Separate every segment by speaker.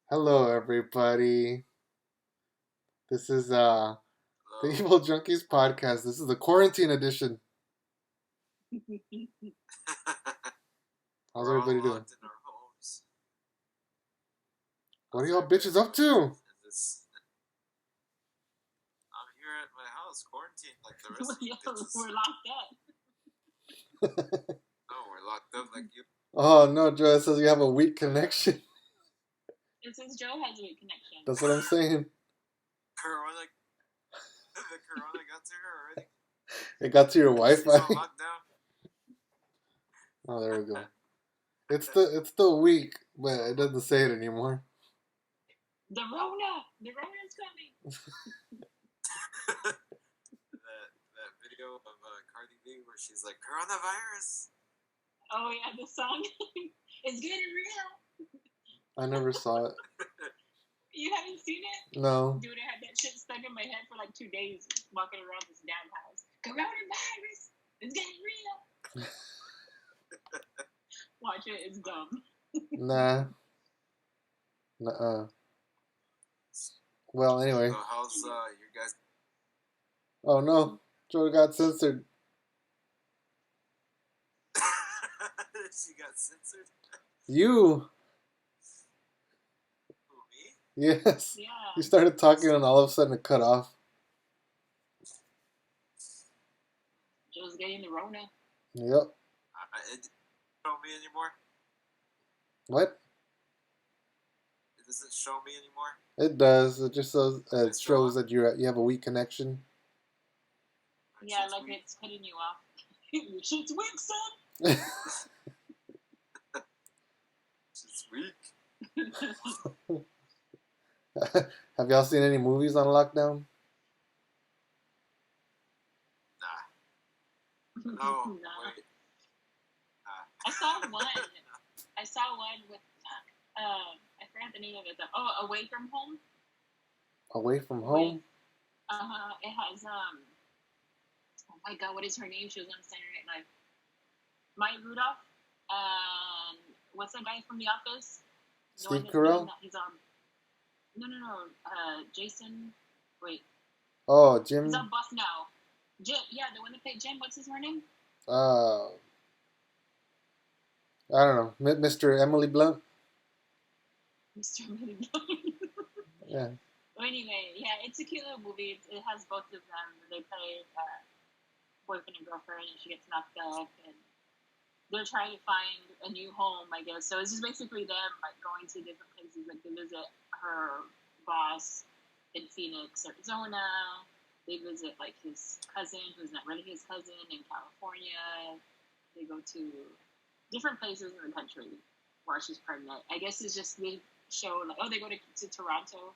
Speaker 1: Hello, everybody. This is the
Speaker 2: Hello.
Speaker 1: Evil Junkies podcast. This is the quarantine edition. How's
Speaker 2: We're all
Speaker 1: everybody doing?
Speaker 2: locked in our homes.
Speaker 1: What are
Speaker 2: How's
Speaker 1: y'all
Speaker 2: everybody
Speaker 1: bitches up
Speaker 2: doing?
Speaker 1: to?
Speaker 2: I'm here at my house, quarantined like the rest of you
Speaker 3: Yo,
Speaker 2: bitches.
Speaker 3: we're locked up.
Speaker 2: No, we're locked up like you.
Speaker 1: Oh no, Joe, it says you have a weak connection.
Speaker 3: It says Joe has a weak connection.
Speaker 1: That's what I'm saying.
Speaker 2: Corona, the corona got to her already.
Speaker 1: It got to your
Speaker 2: She's
Speaker 1: Wi-Fi.
Speaker 2: on lockdown.
Speaker 1: Oh, there we go. It's still weak, but it doesn't say it anymore.
Speaker 3: The Rona's coming.
Speaker 2: that video of Cardi B where she's like coronavirus.
Speaker 3: Oh yeah, the song. It's getting real.
Speaker 1: I never saw it.
Speaker 3: You haven't seen it?
Speaker 1: No.
Speaker 3: Dude, I had that shit stuck in my head for like 2 days walking around this damn house. Coronavirus! It's getting real! Watch it, it's dumb.
Speaker 1: Nah. Nuh-uh. Well, anyway.
Speaker 2: So how's your guys?
Speaker 1: Oh no, Joe got censored.
Speaker 2: She got censored.
Speaker 1: You.
Speaker 2: Who, me?
Speaker 1: Yes.
Speaker 3: Yeah.
Speaker 1: You started talking and all of a sudden it cut off.
Speaker 3: Joe's getting the Rona.
Speaker 1: Yep.
Speaker 2: It don't show me anymore.
Speaker 1: What?
Speaker 2: It doesn't show me anymore.
Speaker 1: It does. It just shows. It
Speaker 2: It's
Speaker 1: shows
Speaker 2: wrong.
Speaker 1: that you have a weak connection.
Speaker 3: Yeah,
Speaker 2: Shit's
Speaker 3: like
Speaker 2: weak.
Speaker 3: it's cutting you off. Your shit's weak, son!
Speaker 2: Shit's weak.
Speaker 1: Have y'all seen any movies on lockdown?
Speaker 2: No,
Speaker 3: No.
Speaker 2: wait.
Speaker 3: I saw one with I forgot the name of it. Away from Home.
Speaker 1: Away from Home?
Speaker 3: It has oh my god, what is her name? She was on Saturday Night Live. Maya Rudolph. And what's that guy from The Office?
Speaker 1: Steve Carell?
Speaker 3: He's on. No. Jason. Wait.
Speaker 1: Oh, Jim.
Speaker 3: He's on Buff now. Jim. Yeah, the one that played Jim. What's his name?
Speaker 1: I don't know. Mr. Emily Blunt?
Speaker 3: Mr. Emily.
Speaker 1: Yeah.
Speaker 3: Anyway, yeah, it's a cute little movie. It has both of them. They play boyfriend and girlfriend, and she gets knocked up, and they're trying to find a new home, I guess. So it's just basically them like going to different places, like to visit her boss in Phoenix, Arizona. They visit like his cousin, who's not really his cousin, in California. They go to different places in the country while she's pregnant. I guess it's just they show like they go to Toronto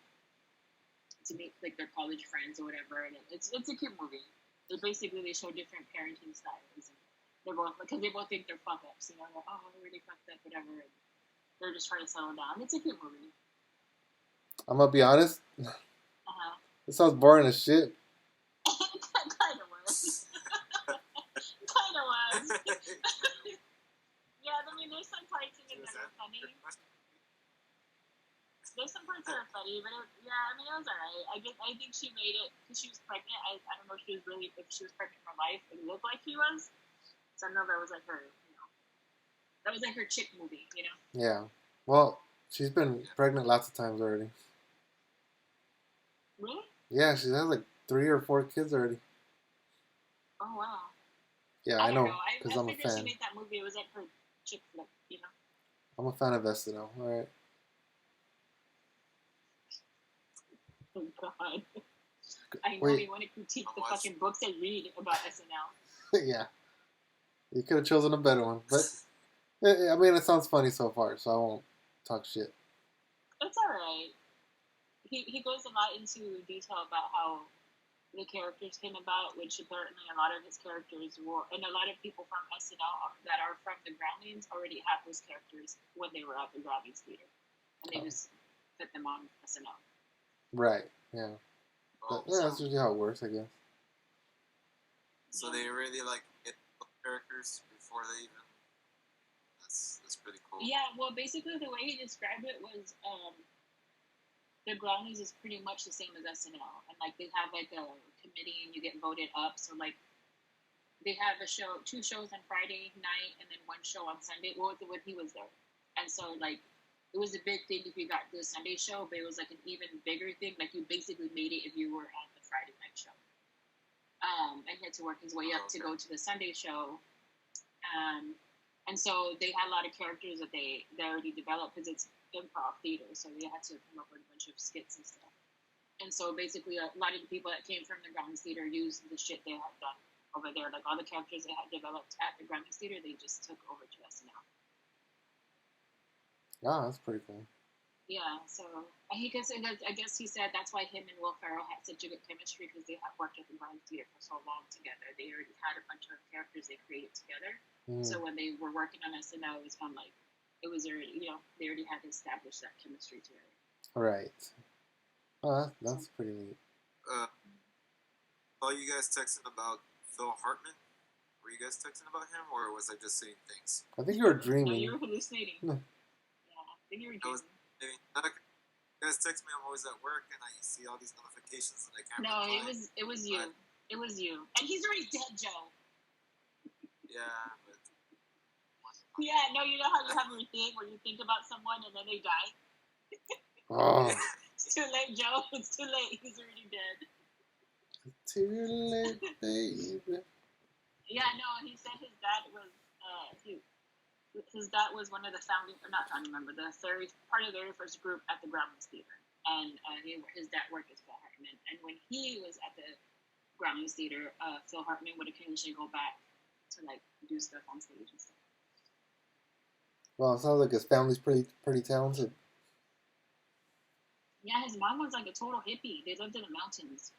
Speaker 3: to meet like their college friends or whatever, and it's a cute movie. They show different parenting styles. And they're both because they both think they're fuck ups, like, oh, I really fucked up, whatever. And they're just trying to settle down. It's a cute movie.
Speaker 1: I'm gonna be honest. It sounds boring as shit.
Speaker 3: Kind of was. Kind of was. Yeah, I mean, there's some parts in it that are funny. There's some parts that are funny, but it was alright. I think she made it because she was pregnant. I don't know if she was pregnant for life. It looked like she was. So I know that was like her, that was like her chick movie,
Speaker 1: Yeah. Well, she's been pregnant lots of times already.
Speaker 3: Really?
Speaker 1: Yeah, she has like 3 or 4 kids already.
Speaker 3: Oh wow.
Speaker 1: Yeah, I know
Speaker 3: I
Speaker 1: because I'm a
Speaker 3: figured she
Speaker 1: fan.
Speaker 3: made that movie. It was like her chick flick,
Speaker 1: I'm a fan of SNL. All right.
Speaker 3: Oh God. I know
Speaker 1: Wait.
Speaker 3: you want to critique the fucking books I read about SNL.
Speaker 1: Yeah. You could have chosen a better one, but I mean, it sounds funny so far, so I won't talk shit.
Speaker 3: It's alright. He goes a lot into detail about how the characters came about, which apparently a lot of his characters were, and a lot of people from SNL that are from the Groundlings already had those characters when they were at the Groundlings theater, and they just put them on SNL.
Speaker 1: Right. Yeah. That's usually how it works, I guess.
Speaker 2: So they really like get characters before they even. That's pretty cool.
Speaker 3: Yeah. Well, basically the way he described it was the Grammys is pretty much the same as SNL, and like they have like a committee and you get voted up. So like they have a show, two shows on Friday night, and then one show on Sunday. Well, when he was there, and so like it was a big thing if you got the Sunday show, but it was like an even bigger thing. Like you basically made it if you were on the Friday night show. And he had to work his way up to go to the Sunday show. And so they had a lot of characters that they already developed because it's improv theater, so they had to come up with a bunch of skits and stuff. And so basically, a lot of the people that came from the Grammys Theater used the shit they had done over there. Like all the characters they had developed at the Grammys Theater, they just took over to SNL.
Speaker 1: Ah, that's pretty cool.
Speaker 3: Yeah, so I guess he said that's why him and Will Ferrell had such a good chemistry because they had worked at the Grammys Theater for so long together. They already had a bunch of characters they created together. So when they were working on SNL, it was kind of like it was already, they already had established that chemistry together.
Speaker 1: Right. Oh, that's pretty neat.
Speaker 2: All you guys texting about Phil Hartman? Were you guys texting about him, or was I just saying things?
Speaker 1: I think you were dreaming.
Speaker 3: No, you were hallucinating. Yeah, I think you were dreaming.
Speaker 2: You guys text me. I'm always at work, and I see all these notifications, and I can't.
Speaker 3: No,
Speaker 2: reply.
Speaker 3: it was you. It was you, and he's already dead, Joe.
Speaker 2: Yeah, but.
Speaker 3: Yeah, no, you know how you have your thing where you think about someone and then they die?
Speaker 1: Oh.
Speaker 3: It's too late, Joe. It's too late. He's already dead.
Speaker 1: Too late, baby.
Speaker 3: Yeah, no, he said his dad was his dad was one of the founding, or not founding member, part of the very first group at the Grammys Theater, and his dad worked with Phil Hartman. And when he was at the Grammys Theater, Phil Hartman would occasionally go back to like do stuff on stage and stuff.
Speaker 1: Well, it sounds like his family's pretty talented.
Speaker 3: Yeah, his mom was like a total hippie. They lived in the mountains.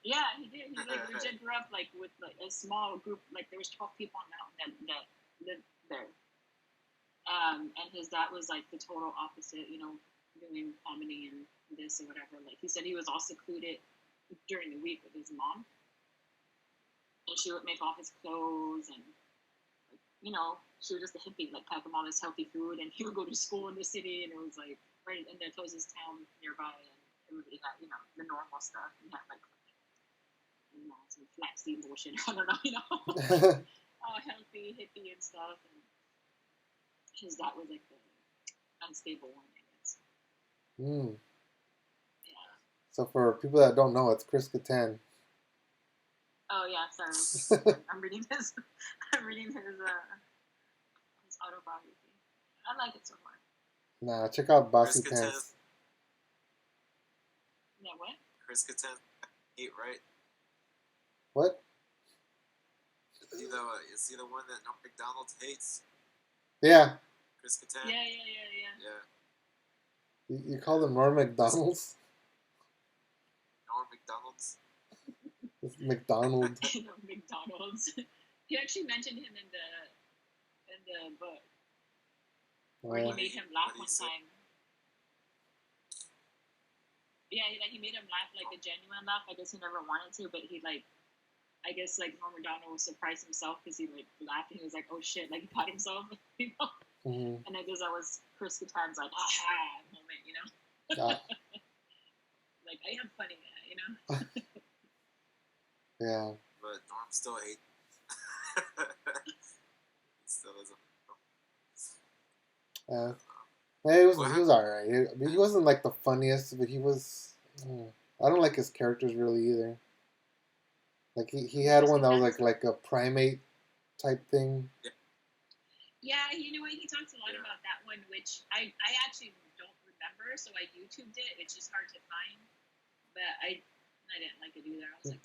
Speaker 3: Yeah, he did. He like legit grew up like with like a small group. Like there was 12 people on the mountain that lived there. And his dad was like the total opposite. Doing comedy and this or whatever. Like he said, he was all secluded during the week with his mom, and she would make all his clothes and. She was just a hippie, like pack him all this healthy food, and he would go to school in the city, and it was like right in the closest town nearby, and everybody had, the normal stuff. You had like, some flaxseed bullshit. I don't know, all healthy, hippie and stuff. And his dad was like the unstable one, I guess. Yeah.
Speaker 1: So for people that don't know, it's Chris Kattan.
Speaker 3: Oh yeah, sorry. I'm reading his autobiography. I like it so far.
Speaker 1: Nah, check out Bossy
Speaker 2: Chris Kattan.
Speaker 1: Pants.
Speaker 3: Yeah, what?
Speaker 2: Chris Kattan, 8, right?
Speaker 1: What?
Speaker 2: Is he the one that Norm Macdonald hates?
Speaker 1: Yeah.
Speaker 2: Chris Kattan.
Speaker 3: Yeah.
Speaker 1: You call them Norm Macdonald's?
Speaker 2: Norm Macdonald's.
Speaker 1: It's McDonald.
Speaker 3: McDonald's. He actually mentioned him in the book, where he made him laugh one time. Yeah, he made him laugh like a genuine laugh. I guess he never wanted to, but I guess Norm Macdonald surprised himself because he laughed and he was like, "Oh shit!" Like he caught himself,
Speaker 1: Mm-hmm.
Speaker 3: And I guess that was Chris Kattan's like aha moment, Like I am funny,
Speaker 1: Yeah.
Speaker 2: But Norm still hates. He still doesn't.
Speaker 1: He was alright. He wasn't like the funniest, but he was. I don't like his characters really either. Like he had one that was like a primate type thing.
Speaker 3: Yeah, you know what? He talks a lot about that one, which I actually don't remember, so I YouTubed it. It's just hard to find, but I didn't like it either. I was like.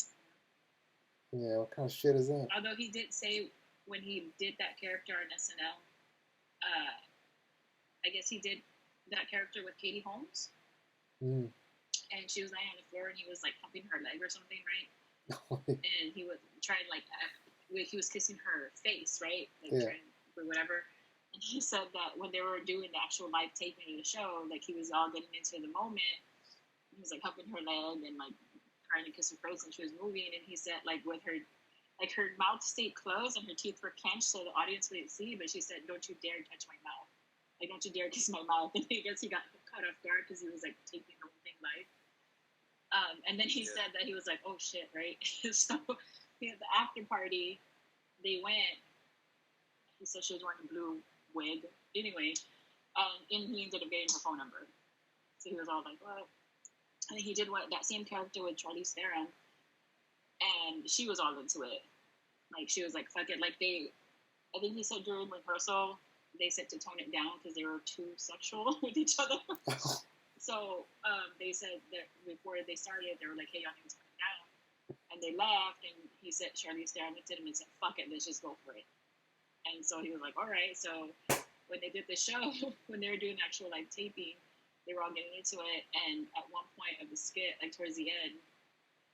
Speaker 1: Yeah, what kind of shit is that?
Speaker 3: Although he did say when he did that character on SNL, I guess he did that character with Katie Holmes. And she was laying on the floor and he was like humping her leg or something, right? And he would try he was kissing her face, right? Trying or whatever. And he said that when they were doing the actual live taping of the show, like he was all getting into the moment. He was like humping her leg and like trying to kiss her face, and she was moving, and he said with her mouth stayed closed and her teeth were clenched so the audience wouldn't see, but she said, "Don't you dare touch my mouth, don't you dare kiss my mouth." And I guess he got caught off guard because he was like taking the whole thing live. And then he said that he was like, "Oh shit!" Right? So at the after party, they went. He said she was wearing a blue wig. Anyway, and he ended up getting her phone number. So he was all like, "What?" And he did that same character with Charlize Theron, and she was all into it. Like she was like, "Fuck it!" Like I think he said during rehearsal they said to tone it down because they were too sexual with each other. So they said that before they started, they were like, "Hey, y'all need to tone it down," and they laughed. And he said, Charlize Theron looked at him and said, "Fuck it, let's just go for it." And so he was like, "All right." So when they did the show, when they were doing actual like taping, they were all getting into it. And at one point of the skit, like towards the end,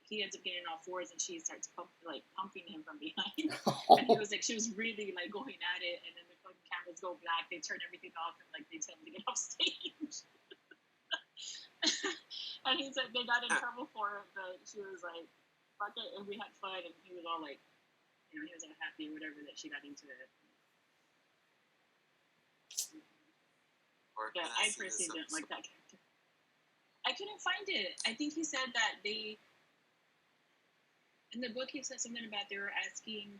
Speaker 3: he ends up getting on all fours and she starts pumping him from behind. And he was like, she was really like going at it. And then the fucking cameras go black. They turn everything off and like they tell him to get off stage. And he said they got in trouble for it, but she was like, "Fuck it," and we had fun. And he was all like, he was all happy or whatever that she got into it. But I personally didn't like that character. I couldn't find it. I think he said that in the book he said something about they were asking.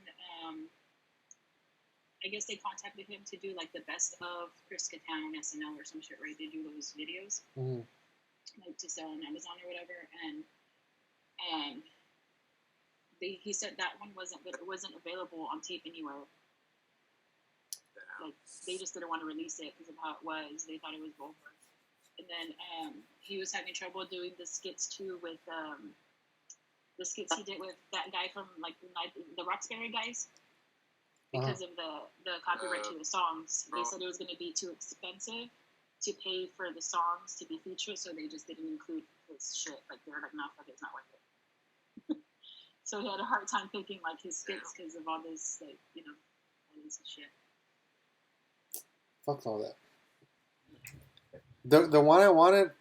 Speaker 3: I guess they contacted him to do like the best of Chris Kattan SNL or some shit, right? They do those videos.
Speaker 1: Mm-hmm.
Speaker 3: Like to sell on Amazon or whatever, and he said that one wasn't available on tape anywhere. Like they just didn't want to release it because of how it was. They thought it was vulgar. And then he was having trouble doing the skits too with the skits he did with that guy from like the Roxbury guys because of the copyright to the songs. They said it was going to be too expensive to pay for the songs to be featured, so they just didn't include his shit. Like they were like, "No, fuck it, it's not worth it." So he had a hard time picking like his skits because of all this like all this shit.
Speaker 1: Fuck all that. The one I wanted,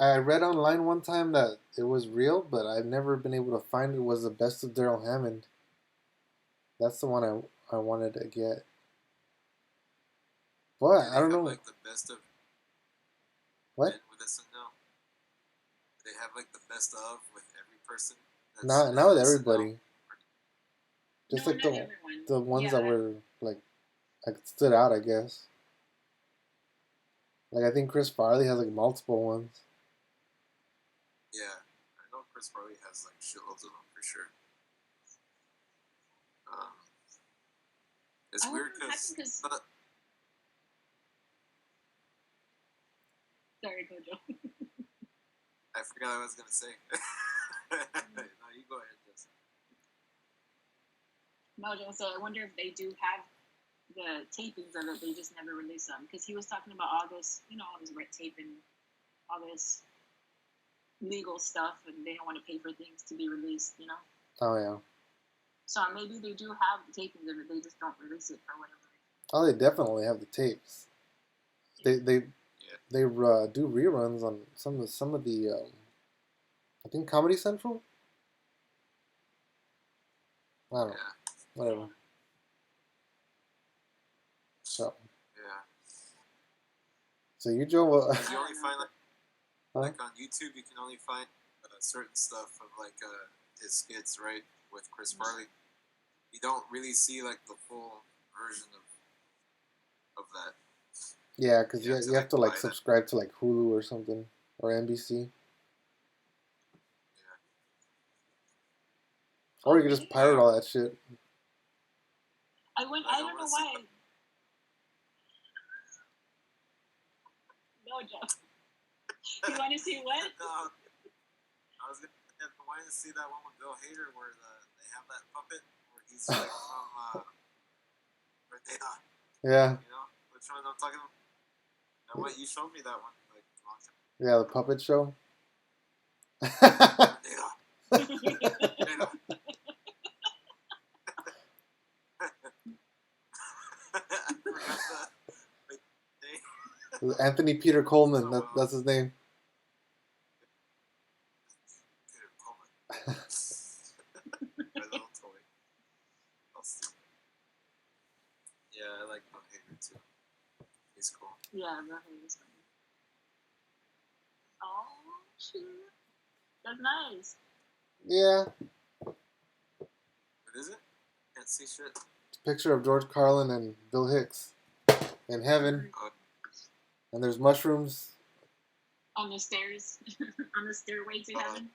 Speaker 1: I read online one time that it was real, but I've never been able to find it. Was the best of Daryl Hammond. That's the one I wanted to get. But I don't know.
Speaker 2: Like the best of
Speaker 1: what?
Speaker 2: With SNL, they have like the best of with every person.
Speaker 1: Not with everybody. Just like the ones that were like stood out, I guess. Like I think Chris Farley has like multiple ones.
Speaker 2: Yeah, I know Chris Farley has like shitloads of them for sure. It's weird because.
Speaker 3: Sorry, Kojo.
Speaker 2: I forgot what I was gonna say. No, you go ahead, Justin.
Speaker 3: No, Joe. So I wonder if they do have the tapings of it. They just never release them because he was talking about all this, all this red tape and all this legal stuff, and they don't want to pay for things to be released.
Speaker 1: Oh yeah.
Speaker 3: So maybe they do have the tapings of it. They just don't release it for whatever reason.
Speaker 1: Oh, they definitely have the tapes. They do reruns on some of the I think Comedy Central. I don't know. Whatever. So.
Speaker 2: Yeah.
Speaker 1: So you, Joe.
Speaker 2: You only find like on YouTube, you can only find certain stuff of like his skits, right, with Chris Farley. You don't really see like the full version of that.
Speaker 1: Yeah, because you have to like subscribe to like Hulu or something or NBC.
Speaker 2: Yeah.
Speaker 1: Or you can just pirate all that shit.
Speaker 3: I don't know why. No, Joe. You want to see what?
Speaker 2: No, I was wanting to see that one with Bill Hader where they have that puppet where he's like from Rona.
Speaker 1: Yeah.
Speaker 2: Which one I'm talking about? And what you showed me that one like a long time.
Speaker 1: Yeah, the puppet show. Anthony Peter Coleman. That's his name.
Speaker 2: Peter Coleman. My little toy. Yeah, I like Bill Hader too. He's cool.
Speaker 3: Yeah, Bill Hader's funny. Oh, shoot. That's nice.
Speaker 1: Yeah.
Speaker 2: What is it? Can't see shit.
Speaker 1: Picture of George Carlin and Bill Hicks in heaven,
Speaker 2: Oh,
Speaker 1: and there's mushrooms.
Speaker 3: On the stairs. On the stairway to heaven.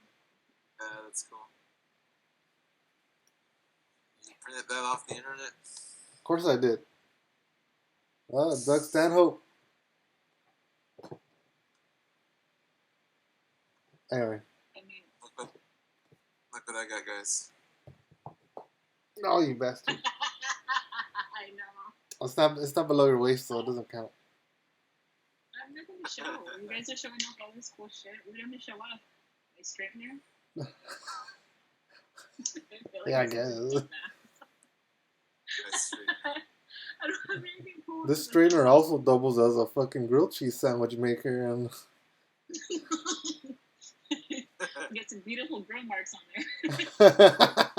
Speaker 2: yeah, that's cool. You printed that off the internet?
Speaker 1: Of course I did. Doug Stanhope. Anyway.
Speaker 3: I mean,
Speaker 2: Look what I got, guys.
Speaker 1: Oh, you bastard.
Speaker 3: I know.
Speaker 1: It's not below your waist, so it doesn't count.
Speaker 3: I'm not going to show. You guys are showing off all this cool shit. We're going to show off. My straightener.
Speaker 1: Yeah, I guess.
Speaker 2: That's true.
Speaker 3: I don't have anything cool.
Speaker 1: This straightener also doubles as a fucking grilled cheese sandwich maker, and
Speaker 3: Get some beautiful grill marks on there.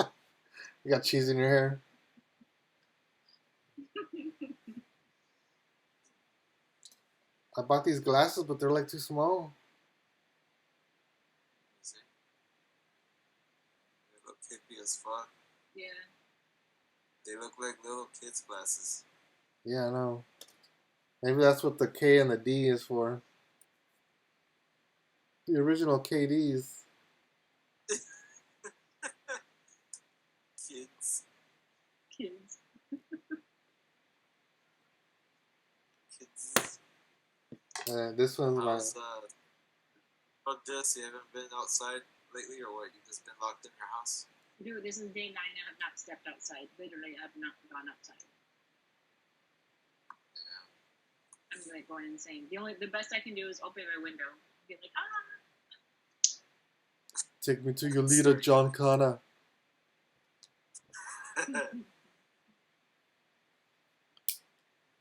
Speaker 1: you got cheese in your hair. I bought these glasses, but they're like too small.
Speaker 2: See? They look hippie as fuck.
Speaker 3: Yeah.
Speaker 2: They look like little kids' glasses.
Speaker 1: Yeah, I know. Maybe that's what the K and the D is for. The original KDs.
Speaker 2: Kids.
Speaker 3: Kids.
Speaker 2: Kids.
Speaker 1: This one's my.
Speaker 2: How's, Jess, you haven't been outside lately, or what? You've just been locked in your house?
Speaker 3: Dude, this is day 9. I have not stepped outside. Literally, I have not gone outside. I'm like going insane. The best I can do is open my window. Be like,
Speaker 1: Take me to your leader, John Connor.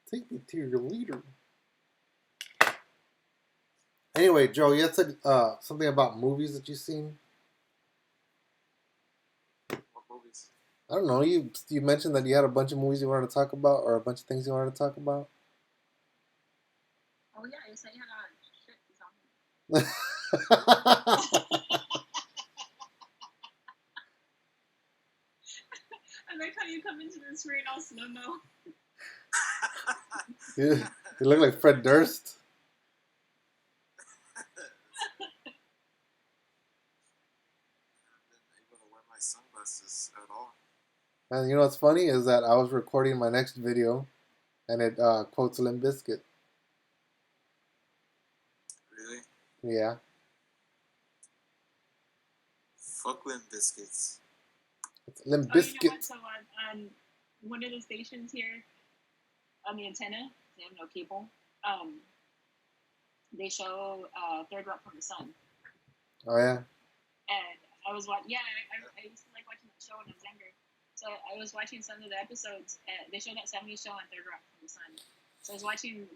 Speaker 1: Take me to your leader. Anyway, Joe, you had said something about movies that you've seen.
Speaker 2: What movies?
Speaker 1: I don't know. You mentioned that you had a bunch of movies you wanted to talk about, or a bunch of things you wanted to talk about.
Speaker 3: oh yeah, you said you had a lot of shit to talk about. I like how you come into the screen all slow-mo.
Speaker 1: you look like Fred Durst.
Speaker 2: Sunglasses at all.
Speaker 1: And you know what's funny is that I was recording my next video, and it quotes Limp Bizkit.
Speaker 2: Really?
Speaker 1: Yeah.
Speaker 2: Fuck Limp Biscuits.
Speaker 1: It's Limp
Speaker 3: Oh, you know
Speaker 1: Bizkit.
Speaker 3: what? So on one of the stations here, on the antenna, they have no cable. They show Third Rock from the Sun.
Speaker 1: Oh yeah.
Speaker 3: And I was watching. Yeah, I used to like watching that show when I was younger. So I was watching some of the episodes. They showed that 70s show on Third Rock from the Sun. So I was watching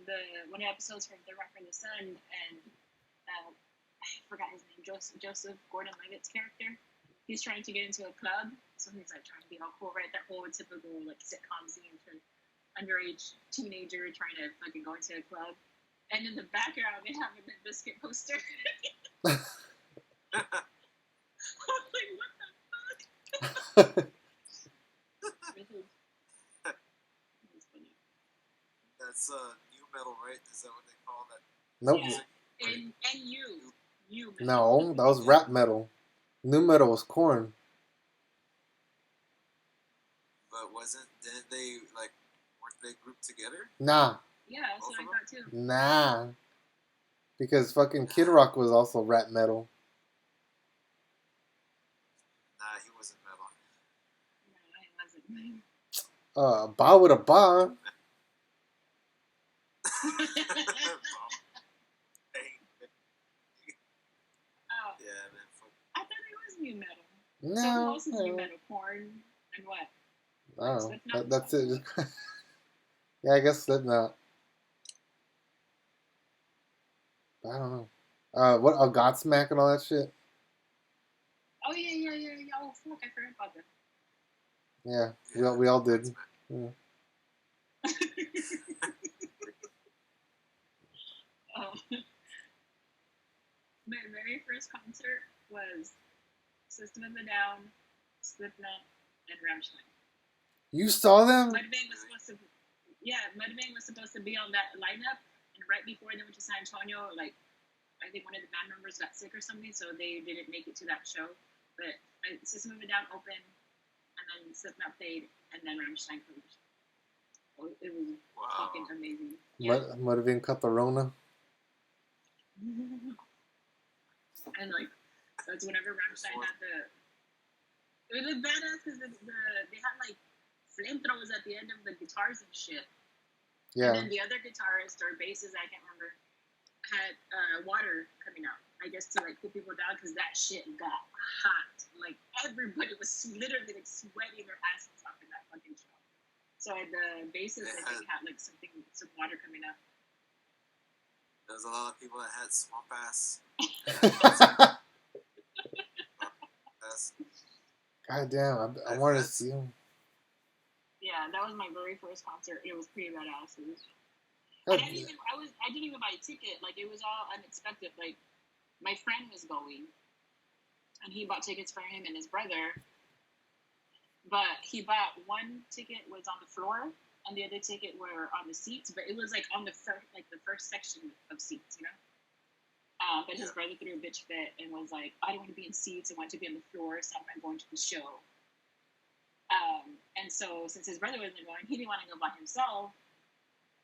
Speaker 3: one of the episodes from Third Rock from the Sun, and I forgot his name. Joseph Gordon-Levitt's character. He's trying to get into a club, so he's like trying to be all cool, right? That whole typical like sitcom scene for underage teenager trying to fucking go into a club. And in the background, they have a Limp Bizkit poster. I was like, what the fuck? That's funny.
Speaker 2: That's new metal, right? Is that what they call that?
Speaker 1: Nope.
Speaker 3: Yeah. And you.
Speaker 1: No, that was rap metal. New metal was Korn.
Speaker 2: But didn't they, like, weren't they grouped together?
Speaker 1: Nah.
Speaker 3: Yeah, that's what I thought too.
Speaker 1: Nah. Because fucking Kid Rock was also rap metal.
Speaker 2: Nah, he wasn't metal.
Speaker 3: No, he wasn't.
Speaker 1: Ba with a ba.
Speaker 2: Yeah, man. Fuck.
Speaker 3: I thought it was new metal.
Speaker 1: No.
Speaker 3: So who else is new metal? Korn and what?
Speaker 1: I don't know.
Speaker 3: Slipknot?
Speaker 1: That's it. Yeah, I guess Slipknot. I don't know. What Godsmack and all that shit.
Speaker 3: Oh yeah. Oh fuck, I forgot about that.
Speaker 1: Yeah, we all did. Yeah.
Speaker 3: very first concert was System of a Down, Slipknot, and Rammstein.
Speaker 1: You saw them?
Speaker 3: Mudvayne was supposed to, Mudvayne was supposed to be on that lineup, and right before they went to San Antonio, like I think one of the band members got sick or something, so they didn't make it to that show. But System of a Down opened, and then Slipknot played, and then Rammstein played. So it was fucking amazing. Yeah.
Speaker 1: Mudvayne cut the Rona.
Speaker 3: And like that's whenever Rammstein had it was badass because they had like flamethrowers at the end of the guitars and shit.
Speaker 1: Yeah.
Speaker 3: And then the other guitarist or bassist, I can't remember, had water coming out. I guess to like cool people down because that shit got hot. Like everybody was literally like sweating their asses off in that fucking show. So the bassist I think had like some water coming out.
Speaker 2: There's a lot of people that had swamp ass.
Speaker 3: God
Speaker 1: damn, I wanted to see him.
Speaker 3: Yeah, that was my very first concert. It was pretty badass. I didn't even buy a ticket. Like it was all unexpected. Like my friend was going, and he bought tickets for him and his brother. But he bought one ticket was on the floor, and the other ticket were on the seats. But it was like on the first section of seats, you know. But his brother threw a bitch fit and was like, I don't want to be in seats. I want to be on the floor, so I'm not going to the show. And so since his brother wasn't going, he didn't want to go by himself.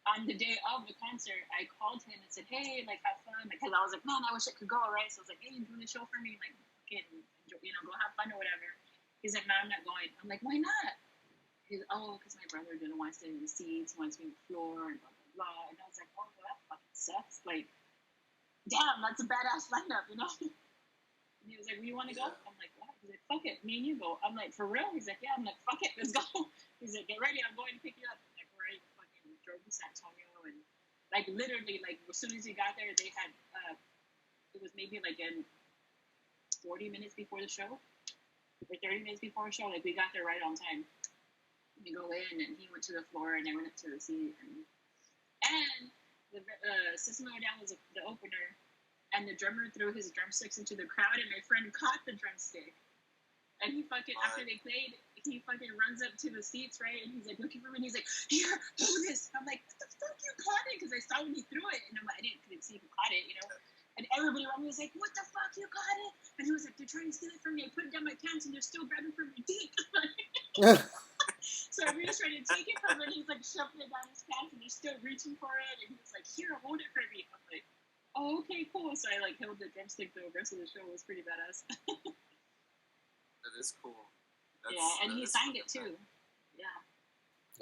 Speaker 3: On the day of the concert, I called him and said, hey, like, have fun. Because I was like, man, I wish I could go, right? So I was like, hey, you doing the show for me? Like, fucking, you know, go have fun or whatever. He's like, no, I'm not going. I'm like, why not? He's like, oh, because my brother didn't want to sit in the seats. He wants to be on the floor and blah, blah, blah. And I was like, oh, well, that fucking sucks. Like, damn, that's a badass lineup, you know? And he was like, well, you want to go? I'm like, what? He's like, fuck it, me and you go. I'm like, for real? He's like, yeah. I'm like, fuck it, let's go. He's like, get ready, I'm going to pick you up. I'm like, all right, fucking drove to San Antonio. And, like, literally, like, as soon as we got there, they had, it was maybe, like, in 40 minutes before the show, or 30 minutes before the show. Like, we got there right on time. We go in, and he went to the floor, and I went up to the seat. And the System of a Down was the opener. And the drummer threw his drumsticks into the crowd, and my friend caught the drumstick. And he fucking, after they played, he fucking runs up to the seats, right? And he's like looking for me, and he's like, here, hold this. I'm like, what the fuck, you caught it? Because I saw when he threw it, and I'm like, I couldn't see who caught it, you know? And everybody around me was like, what the fuck, you caught it? And he was like, they're trying to steal it from me. I put it down my pants, and they're still grabbing for my dick. So I reached trying to take it from him, and he's like shoving it down his pants, and they're still reaching for it. And he was like, here, hold it for me. I'm like, oh, okay, cool. So I like held the drumstick the rest of the show. It was pretty badass.
Speaker 2: That is cool.
Speaker 3: And he signed it too. Yeah.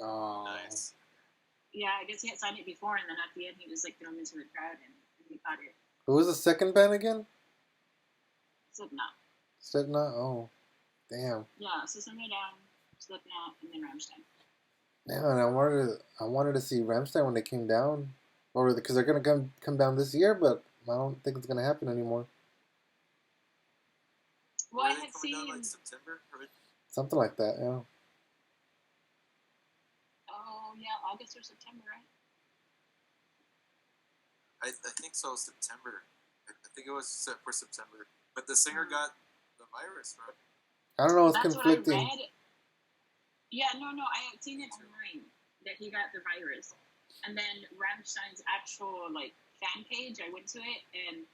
Speaker 1: Oh.
Speaker 2: Nice.
Speaker 3: Yeah, I guess he had signed it before, and then at the end he was like thrown into the crowd and he caught it.
Speaker 1: Who was the second band again?
Speaker 3: Slipknot.
Speaker 1: Slipknot? Oh, damn.
Speaker 3: Yeah, System of a Down, Slipknot, and then Rammstein.
Speaker 1: Yeah, and I wanted to see Rammstein when they came down. Or because they're gonna come down this year, but I don't think it's gonna happen anymore.
Speaker 3: Well, I had seen
Speaker 2: down, like September,
Speaker 1: something like that, yeah.
Speaker 3: Oh yeah, August or September, right?
Speaker 2: I think so. September. I think it was set for September. But the singer got the virus, right?
Speaker 1: I don't know. It's
Speaker 3: That's
Speaker 1: conflicting.
Speaker 3: What I read. Yeah, no, I had seen it online that he got the virus. And then Rammstein's actual like fan page, I went to it, and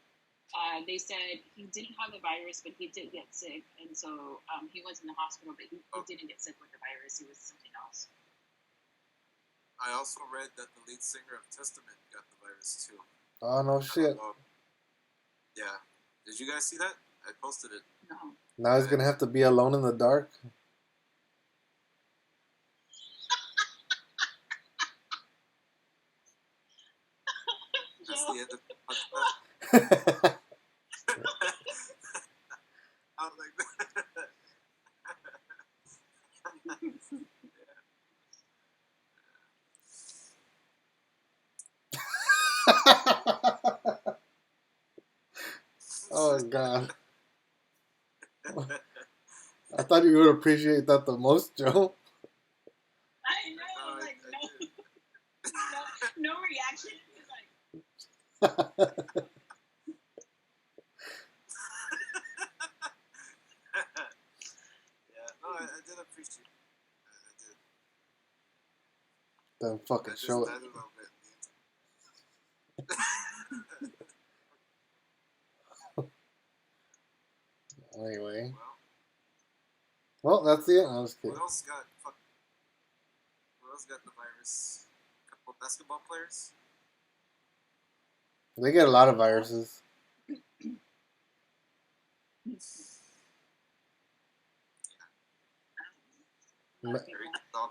Speaker 3: they said he didn't have the virus, but he did get sick, and so he was in the hospital, but he didn't get sick with the virus. It was something else.
Speaker 2: I also read that the lead singer of Testament got the virus too.
Speaker 1: Oh no shit!
Speaker 2: Yeah, did you guys see that? I posted it.
Speaker 3: No.
Speaker 1: Now he's gonna have to be alone in the dark.
Speaker 2: That's the end of the podcast. I was like,
Speaker 1: Oh god! I thought you would appreciate that the most, Joe.
Speaker 3: I know, like no reaction. He's like.
Speaker 1: Then fucking
Speaker 2: I just
Speaker 1: show
Speaker 2: died
Speaker 1: it.
Speaker 2: a little bit.
Speaker 1: Anyway.
Speaker 2: Well,
Speaker 1: Well, that's it. I'm just kidding.
Speaker 2: Who else got the virus? A couple of basketball players.
Speaker 1: They get a lot of viruses. Ma-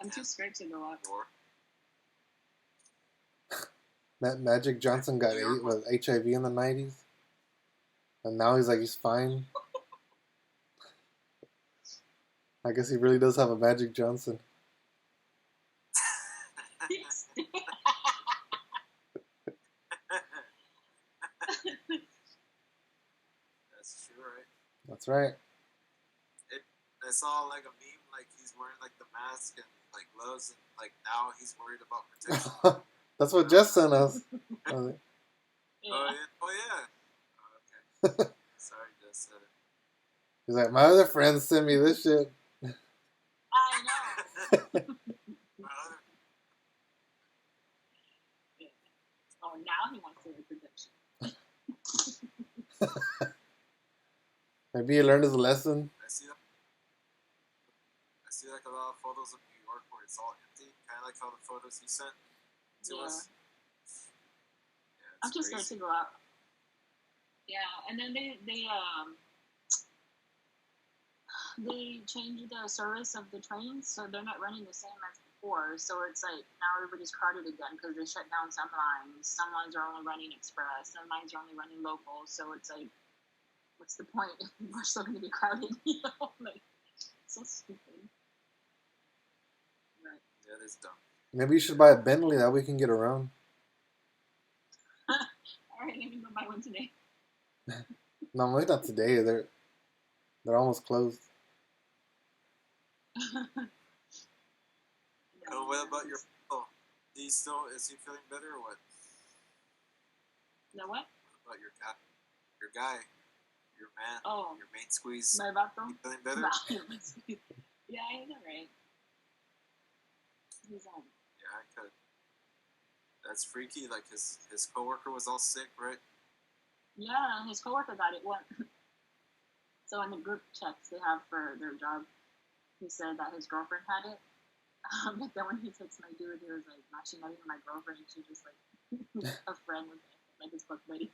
Speaker 3: I'm too scared to go out.
Speaker 1: Magic Johnson got with HIV in the 90s. And now he's fine. I guess he really does have a Magic Johnson.
Speaker 2: That's true, right?
Speaker 1: That's right.
Speaker 2: I saw like a meme, like he's wearing like the mask and like gloves, and like now he's worried about protection.
Speaker 1: That's what Jess sent us.
Speaker 3: Yeah.
Speaker 2: Oh yeah. Oh, okay. Sorry, Jess said it.
Speaker 1: He's like, my other friends sent me this shit.
Speaker 3: I know. Yeah. Oh, now he wants to wear protection.
Speaker 1: Maybe he learned his lesson.
Speaker 2: I see like a lot of photos of New York where it's all empty, kind of like how the photos he sent to us. Yeah,
Speaker 3: I'm just scared to go out. Yeah, and then they changed the service of the trains, so they're not running the same as before. So it's like now everybody's crowded again because they shut down some lines. Some lines are only running express. Some lines are only running local. So it's like, what's the point? We're still going to be crowded, you know? Like, so stupid. But,
Speaker 2: yeah, that's dumb.
Speaker 1: Maybe you should buy a Bentley that we can get around.
Speaker 3: all right, let me go buy one today.
Speaker 1: No, maybe not today. They're almost closed.
Speaker 2: Oh, what about your? Oh, is he feeling better or what?
Speaker 3: The what?
Speaker 2: What about your guy, your man, your main squeeze?
Speaker 3: My vato?
Speaker 2: You feeling better?
Speaker 3: Yeah, he's alright. He's on.
Speaker 2: Yeah, I could. That's freaky. Like his coworker was all sick, right?
Speaker 3: Yeah, his coworker got it. What? So in the group checks they have for their job, he said that his girlfriend had it. But then when he texted my dude, he was like, "Nah, she's not even my girlfriend. She's just like a friend with him, like his fuck buddy."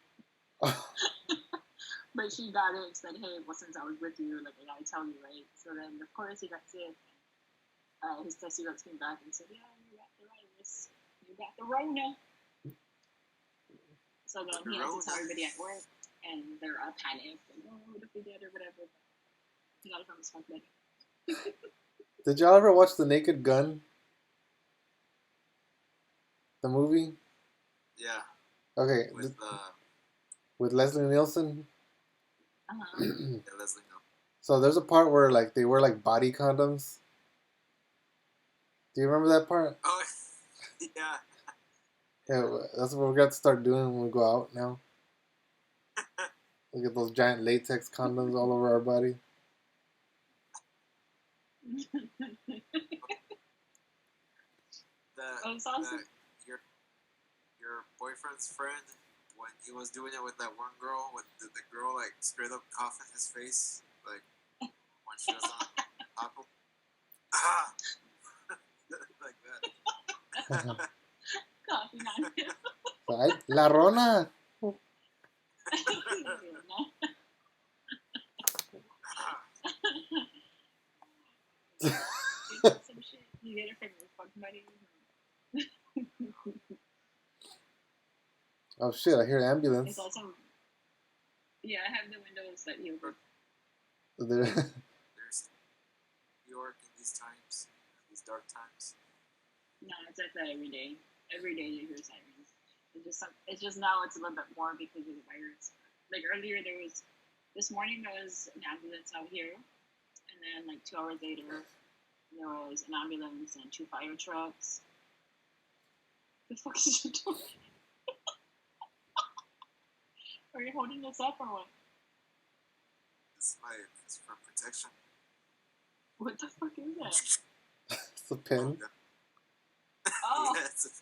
Speaker 3: But she got it and said, "Hey, well, since I was with you, like I gotta tell you, right?" So then, of course, he got sick. His test results came back and said, "Yeah, you got the virus. You got the Rona." So then he had to tell everybody at work, and they're all panicked. Like, "Oh, what if we get it, whatever?" But he got it from his fuck buddy.
Speaker 1: Did y'all ever watch The Naked Gun? The movie?
Speaker 2: Yeah.
Speaker 1: Okay. With Leslie Nielsen?
Speaker 3: Uh-huh.
Speaker 2: Yeah, Leslie Nielsen.
Speaker 1: So there's a part where like they wear like body condoms. Do you remember that part?
Speaker 2: Oh, yeah.
Speaker 1: Yeah, that's what we got to start doing when we go out now. Look at those giant latex condoms all over our body.
Speaker 2: Your boyfriend's friend, when he was doing it with that one girl, with the girl like straight up coughing his face, like when she was on top of like that.
Speaker 3: Coughing on him.
Speaker 1: La Rona.
Speaker 3: Some shit. You get it from your fuck buddy.
Speaker 1: Oh shit! I hear ambulance.
Speaker 3: It's also, yeah, I have the windows that you open.
Speaker 2: There's New York in these times, these dark times.
Speaker 3: No, it's like that every day. Every day you hear sirens. It's just now it's a little bit more because of the virus. Like earlier this morning there was an ambulance out here, and then like 2 hours later there was an ambulance and 2 fire trucks. The fuck is you doing? Are you holding this up or what?
Speaker 2: It's for protection.
Speaker 3: What the fuck is that?
Speaker 1: It's a pin.
Speaker 3: Oh.
Speaker 2: Yes.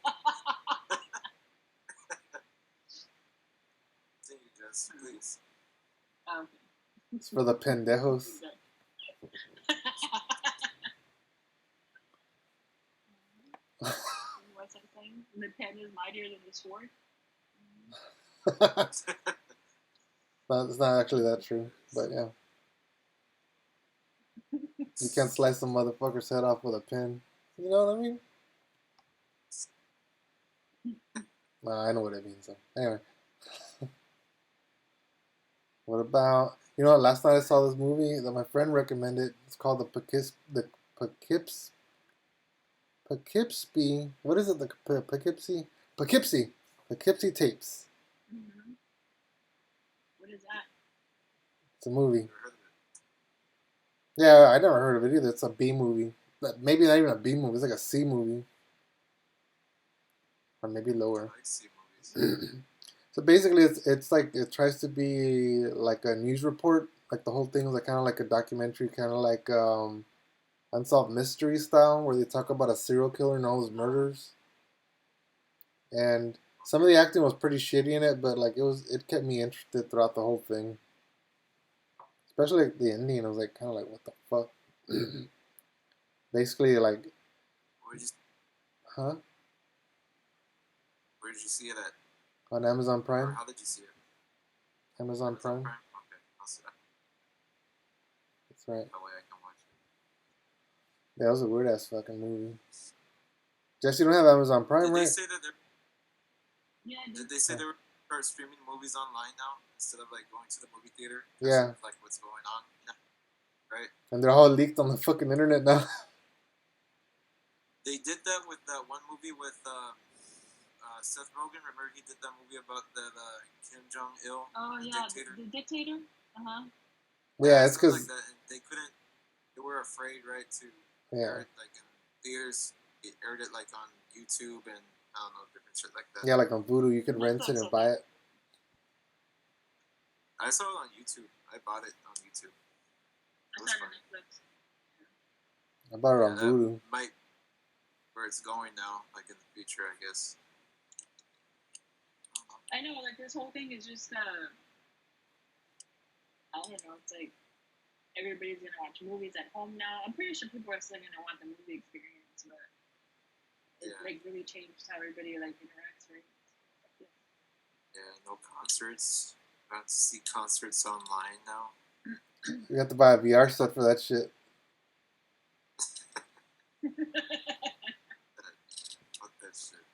Speaker 2: Continue, Jess, please.
Speaker 3: Okay.
Speaker 1: It's for the pendejos.
Speaker 3: What's that saying? The pen is mightier than the sword.
Speaker 1: It's not actually that true, but yeah. You can't slice a motherfucker's head off with a pin. You know what I mean? I know what it means. So. Anyway. What about, last night I saw this movie that my friend recommended. It's called Poughkeepsie. What is it? The Poughkeepsie Tapes.
Speaker 3: Mm-hmm. What is that?
Speaker 1: It's a movie. Yeah, I never heard of it either. It's a B movie. But maybe not even a B movie. It's like a C movie. Or maybe lower.
Speaker 2: I like C movies.
Speaker 1: So basically, it's like it tries to be like a news report. Like the whole thing is like kind of like a documentary, kind of like unsolved mystery style, where they talk about a serial killer and all his murders. And some of the acting was pretty shitty in it, but like it kept me interested throughout the whole thing. Especially like the ending, I was like kind of like, what the fuck? Basically, like, huh?
Speaker 2: Where did you see it at?
Speaker 1: On Amazon Prime.
Speaker 2: Or how did you see it?
Speaker 1: Amazon Prime.
Speaker 2: Okay, I'll see that.
Speaker 1: That's right.
Speaker 2: That way I can watch it.
Speaker 1: Yeah, it was a weird ass fucking movie. Jess, you don't have Amazon Prime, right?
Speaker 2: Did they say that Did they say they were start streaming movies online now instead of like going to the movie theater?
Speaker 1: Yeah.
Speaker 2: Of, like what's going on, right?
Speaker 1: And they're all leaked on the fucking internet now.
Speaker 2: They did that with that one movie with Seth Rogen. Remember he did that movie about the Kim Jong Il.
Speaker 3: Oh yeah, the dictator.
Speaker 1: Yeah, it's because
Speaker 2: like they couldn't. They were afraid, right, to
Speaker 1: air
Speaker 2: it like in theaters. They aired it like on YouTube and I don't know, different shit like that.
Speaker 1: Yeah, like on Vudu, you could rent it and buy it.
Speaker 2: I saw it on YouTube. I bought it on YouTube. It was funny.
Speaker 1: I bought it on Vudu.
Speaker 2: Might where it's going now, like in the future, I guess.
Speaker 3: I know, like this whole thing is just I don't know, it's like everybody's gonna watch movies at home now. I'm pretty sure people are still gonna want the movie experience, but it like really changed how everybody like interacts, right?
Speaker 2: Yeah, no concerts. About to see concerts online now.
Speaker 1: You have to buy a VR set for that shit.
Speaker 2: Fuck that shit.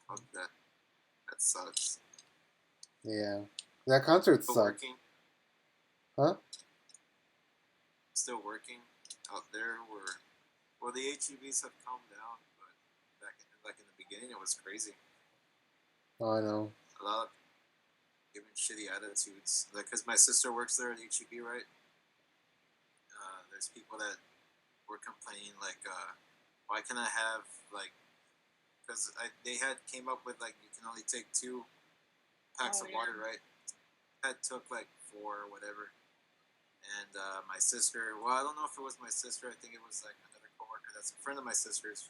Speaker 2: Fuck that. That sucks.
Speaker 1: Yeah. That concert sucks.
Speaker 2: Working?
Speaker 1: Huh?
Speaker 2: Still working out there where the HEVs have calmed down, but back in the beginning it was crazy.
Speaker 1: Oh, I know.
Speaker 2: A lot of giving shitty attitudes. Like, cause my sister works there at HEB, right? There's people that were complaining like, why can I have like? Because they came up with like you can only take 2 packs of water, right? I took like 4 or whatever. And my sister, well, I don't know if it was my sister. I think it was like another coworker that's a friend of my sister's,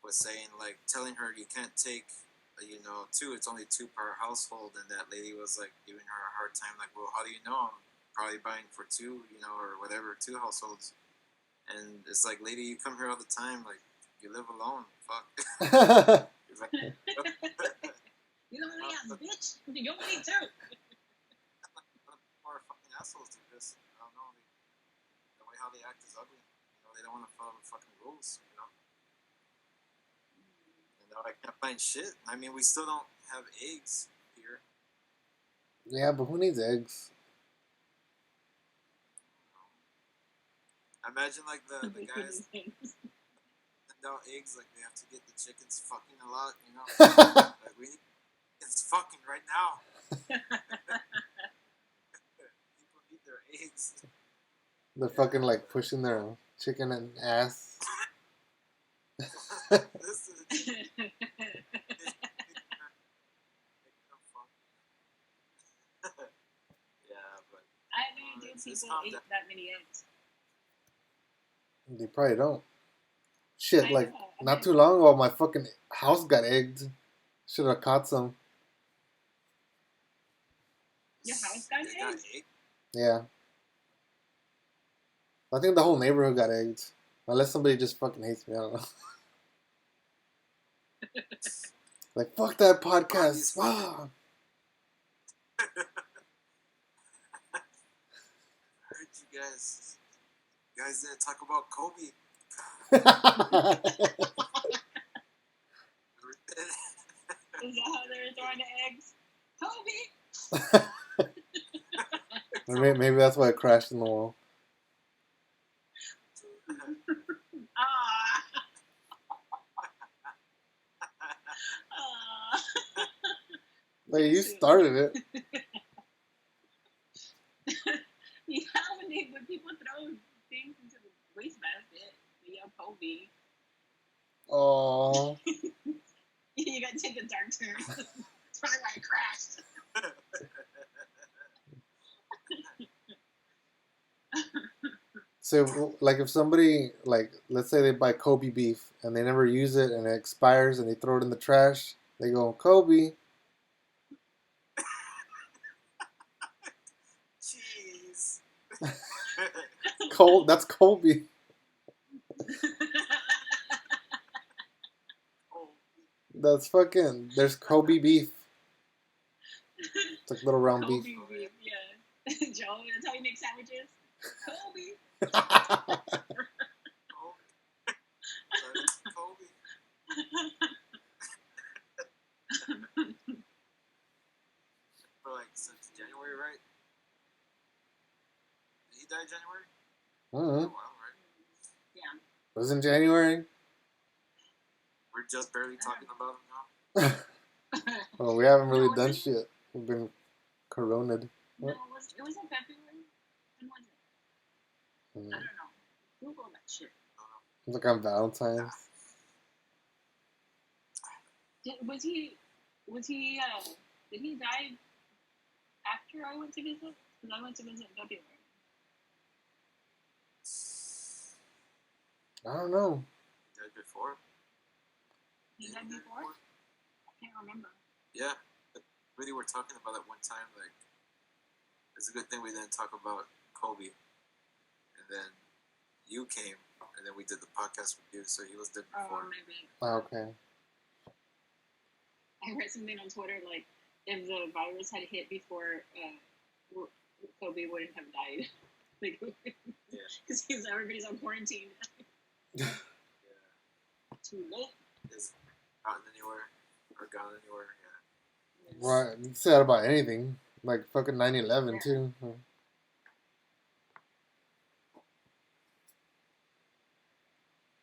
Speaker 2: was saying like telling her you can't take 2. It's only 2 per household, and that lady was like giving her a hard time, like, well, how do you know? I'm probably buying for 2, or whatever, 2 households. And it's like, lady, you come here all the time, like, you live alone, fuck. He's like,
Speaker 3: you don't need a bitch. You don't need 2.
Speaker 2: More fucking assholes do this. I don't know. The way how they act is ugly. They don't want to follow the fucking rules. Now I can't find shit. I mean, we still don't have eggs here.
Speaker 1: Yeah, but who needs eggs?
Speaker 2: Imagine like the guys send out eggs, like they have to get the chickens fucking a lot, like we need chickens fucking right now. People need their eggs.
Speaker 1: They're fucking like pushing their chicken and ass.
Speaker 3: I mean, do people eat that many eggs?
Speaker 1: They probably don't. Shit, like Not too long ago, my fucking house got egged. Should have caught some.
Speaker 3: Your house got eggs?
Speaker 1: Yeah. I think the whole neighborhood got egged. Unless somebody just fucking hates me. I don't know. Like, fuck that podcast. Wow.
Speaker 2: I heard you guys didn't talk about Kobe.
Speaker 3: Is that how they were throwing the eggs?
Speaker 1: Kobe! Maybe that's why it crashed in the wall. Like, you started it.
Speaker 3: Yeah, when people throw things into the wastebasket, they yell Kobe.
Speaker 1: Oh.
Speaker 3: You gotta take a dark turn. That's probably why it crashed.
Speaker 1: So, like, if somebody, like, let's say they buy Kobe beef and they never use it and it expires and they throw it in the trash, they go, Kobe.
Speaker 2: Jeez.
Speaker 1: That's Kobe. That's fucking, there's Kobe beef. It's like little round
Speaker 3: Kobe
Speaker 1: beef.
Speaker 3: Yeah. Joe, that's how you make sandwiches? Kobe.
Speaker 2: Kobe. For like since January, right? Did he die January?
Speaker 1: Mm-hmm.
Speaker 2: Wow, right?
Speaker 3: Yeah.
Speaker 1: It was in January.
Speaker 2: We're just barely talking about him now.
Speaker 1: Well, we haven't really done shit. We've been coroned.
Speaker 3: No, it was in February. When was it? I don't know. Google that shit.
Speaker 1: It was like on Valentine's.
Speaker 3: Did he die after I went to visit? Because I went to visit in February.
Speaker 1: I don't know.
Speaker 2: He died before?
Speaker 3: He died before? I can't remember.
Speaker 2: Yeah. But really, we're talking about it one time. Like, it's a good thing we didn't talk about Kobe. And then you came, and then we did the podcast with you, so he was dead before.
Speaker 3: Oh, maybe.
Speaker 1: Okay.
Speaker 3: I read something on Twitter, like, if the virus had hit before Kobe wouldn't have died. Like, because everybody's on quarantine.
Speaker 1: Yeah.
Speaker 3: Too late.
Speaker 2: Is gotten anywhere or gone anywhere? Yeah.
Speaker 1: Right. You can say that about anything. Like fucking 9/11 too.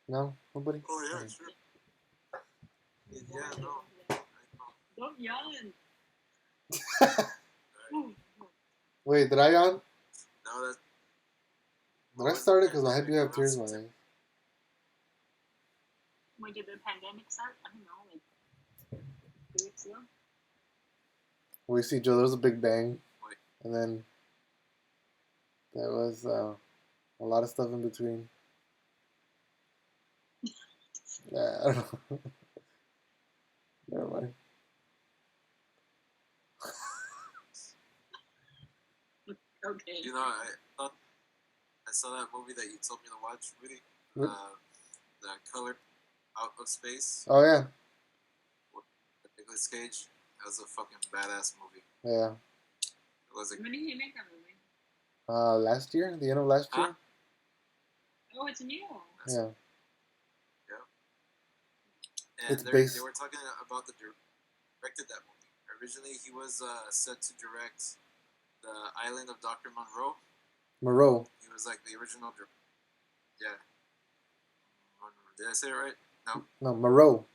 Speaker 1: No? Nobody?
Speaker 2: Oh, yeah, sure. Yeah, no.
Speaker 3: Don't yawn.
Speaker 1: Wait, did I yawn?
Speaker 2: No, that's...
Speaker 1: Did I start it? Because I do have tears in my eyes.
Speaker 3: When did the pandemic start? I don't know, like 2 weeks ago?
Speaker 1: We see, Joe, there was a big bang. And then there was a lot of stuff in between. Yeah, I don't know. Never mind.
Speaker 3: Okay.
Speaker 2: You know, I saw that movie that you told me to watch, Rudy. The Color Out of Space.
Speaker 1: Oh, yeah.
Speaker 2: With Nicolas Cage. That was a fucking badass movie.
Speaker 1: Yeah.
Speaker 2: It was
Speaker 3: When did he make that movie?
Speaker 1: Last year? The end of last year?
Speaker 3: Oh, it's new.
Speaker 1: Yeah.
Speaker 2: And
Speaker 1: it's
Speaker 2: they were talking about the directed that movie. Originally, he was set to direct The Island of Dr. Monroe.
Speaker 1: Moreau.
Speaker 2: He was like the original director. Yeah. Did I say it right? No.
Speaker 1: No, Moreau.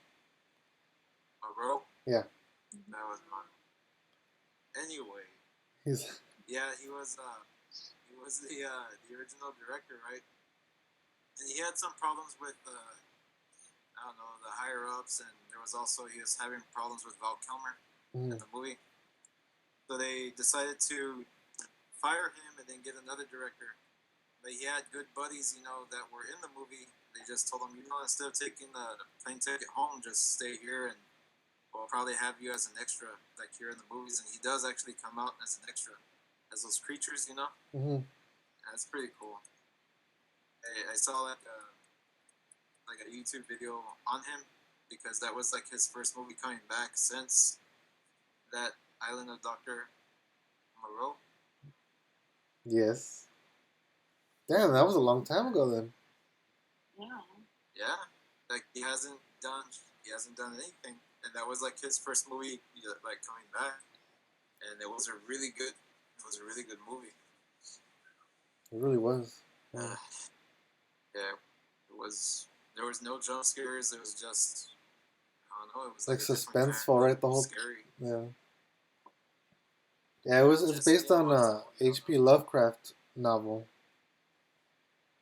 Speaker 2: Monroe?
Speaker 1: Yeah.
Speaker 2: That was Monroe. Anyway.
Speaker 1: He's...
Speaker 2: Yeah, he was the original director, right? And he had some problems with I don't know, the higher ups, and there was also he was having problems with Val Kilmer in the movie. So they decided to fire him and then get another director. But he had good buddies, you know, that were in the movie they just told him, instead of taking the plane ticket home, just stay here and we'll probably have you as an extra, like here in the movies. And he does actually come out as an extra, as those creatures,
Speaker 1: Mm-hmm.
Speaker 2: That's pretty cool. I saw like a YouTube video on him because that was like his first movie coming back since that Island of Dr. Moreau.
Speaker 1: Yes. Damn, that was a long time ago then.
Speaker 2: Yeah. Like he hasn't done anything, and that was like his first movie, like coming back, and it was a really good movie.
Speaker 1: It really was. Yeah.
Speaker 2: Yeah, it was. There was no jump scares. It was just, I don't know. It was
Speaker 1: like
Speaker 2: like
Speaker 1: suspenseful, right? The whole
Speaker 2: scary.
Speaker 1: Yeah. Yeah, it's based on a H.P. Lovecraft novel.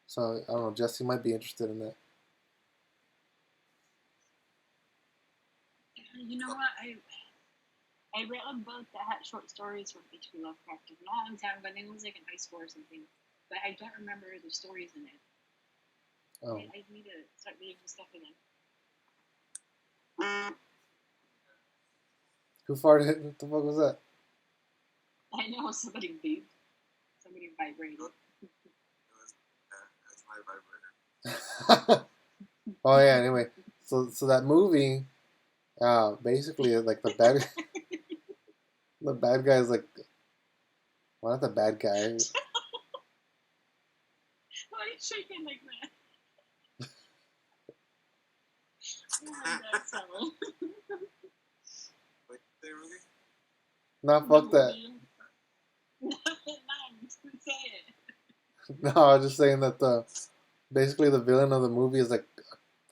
Speaker 1: So I don't know. Jesse might be interested in that.
Speaker 3: You know what? I read a book that had short stories from H.P. Lovecraft a long time ago. I think it was like in high school or something, but I don't remember the stories in it.
Speaker 1: Oh.
Speaker 3: I need to start reading some stuff again.
Speaker 1: Who farted? What the fuck was that?
Speaker 3: I know somebody beeped. Somebody vibrated.
Speaker 2: That's my vibrator.
Speaker 1: Oh yeah. Anyway, so that movie, basically like the bad guy is like, well, not the bad guy.
Speaker 3: Why are you shaking like that? Oh my God, Samuel.
Speaker 2: Wait, they really?
Speaker 1: No, fuck that.
Speaker 3: Say it.
Speaker 1: No, I was just saying that basically the villain of the movie is like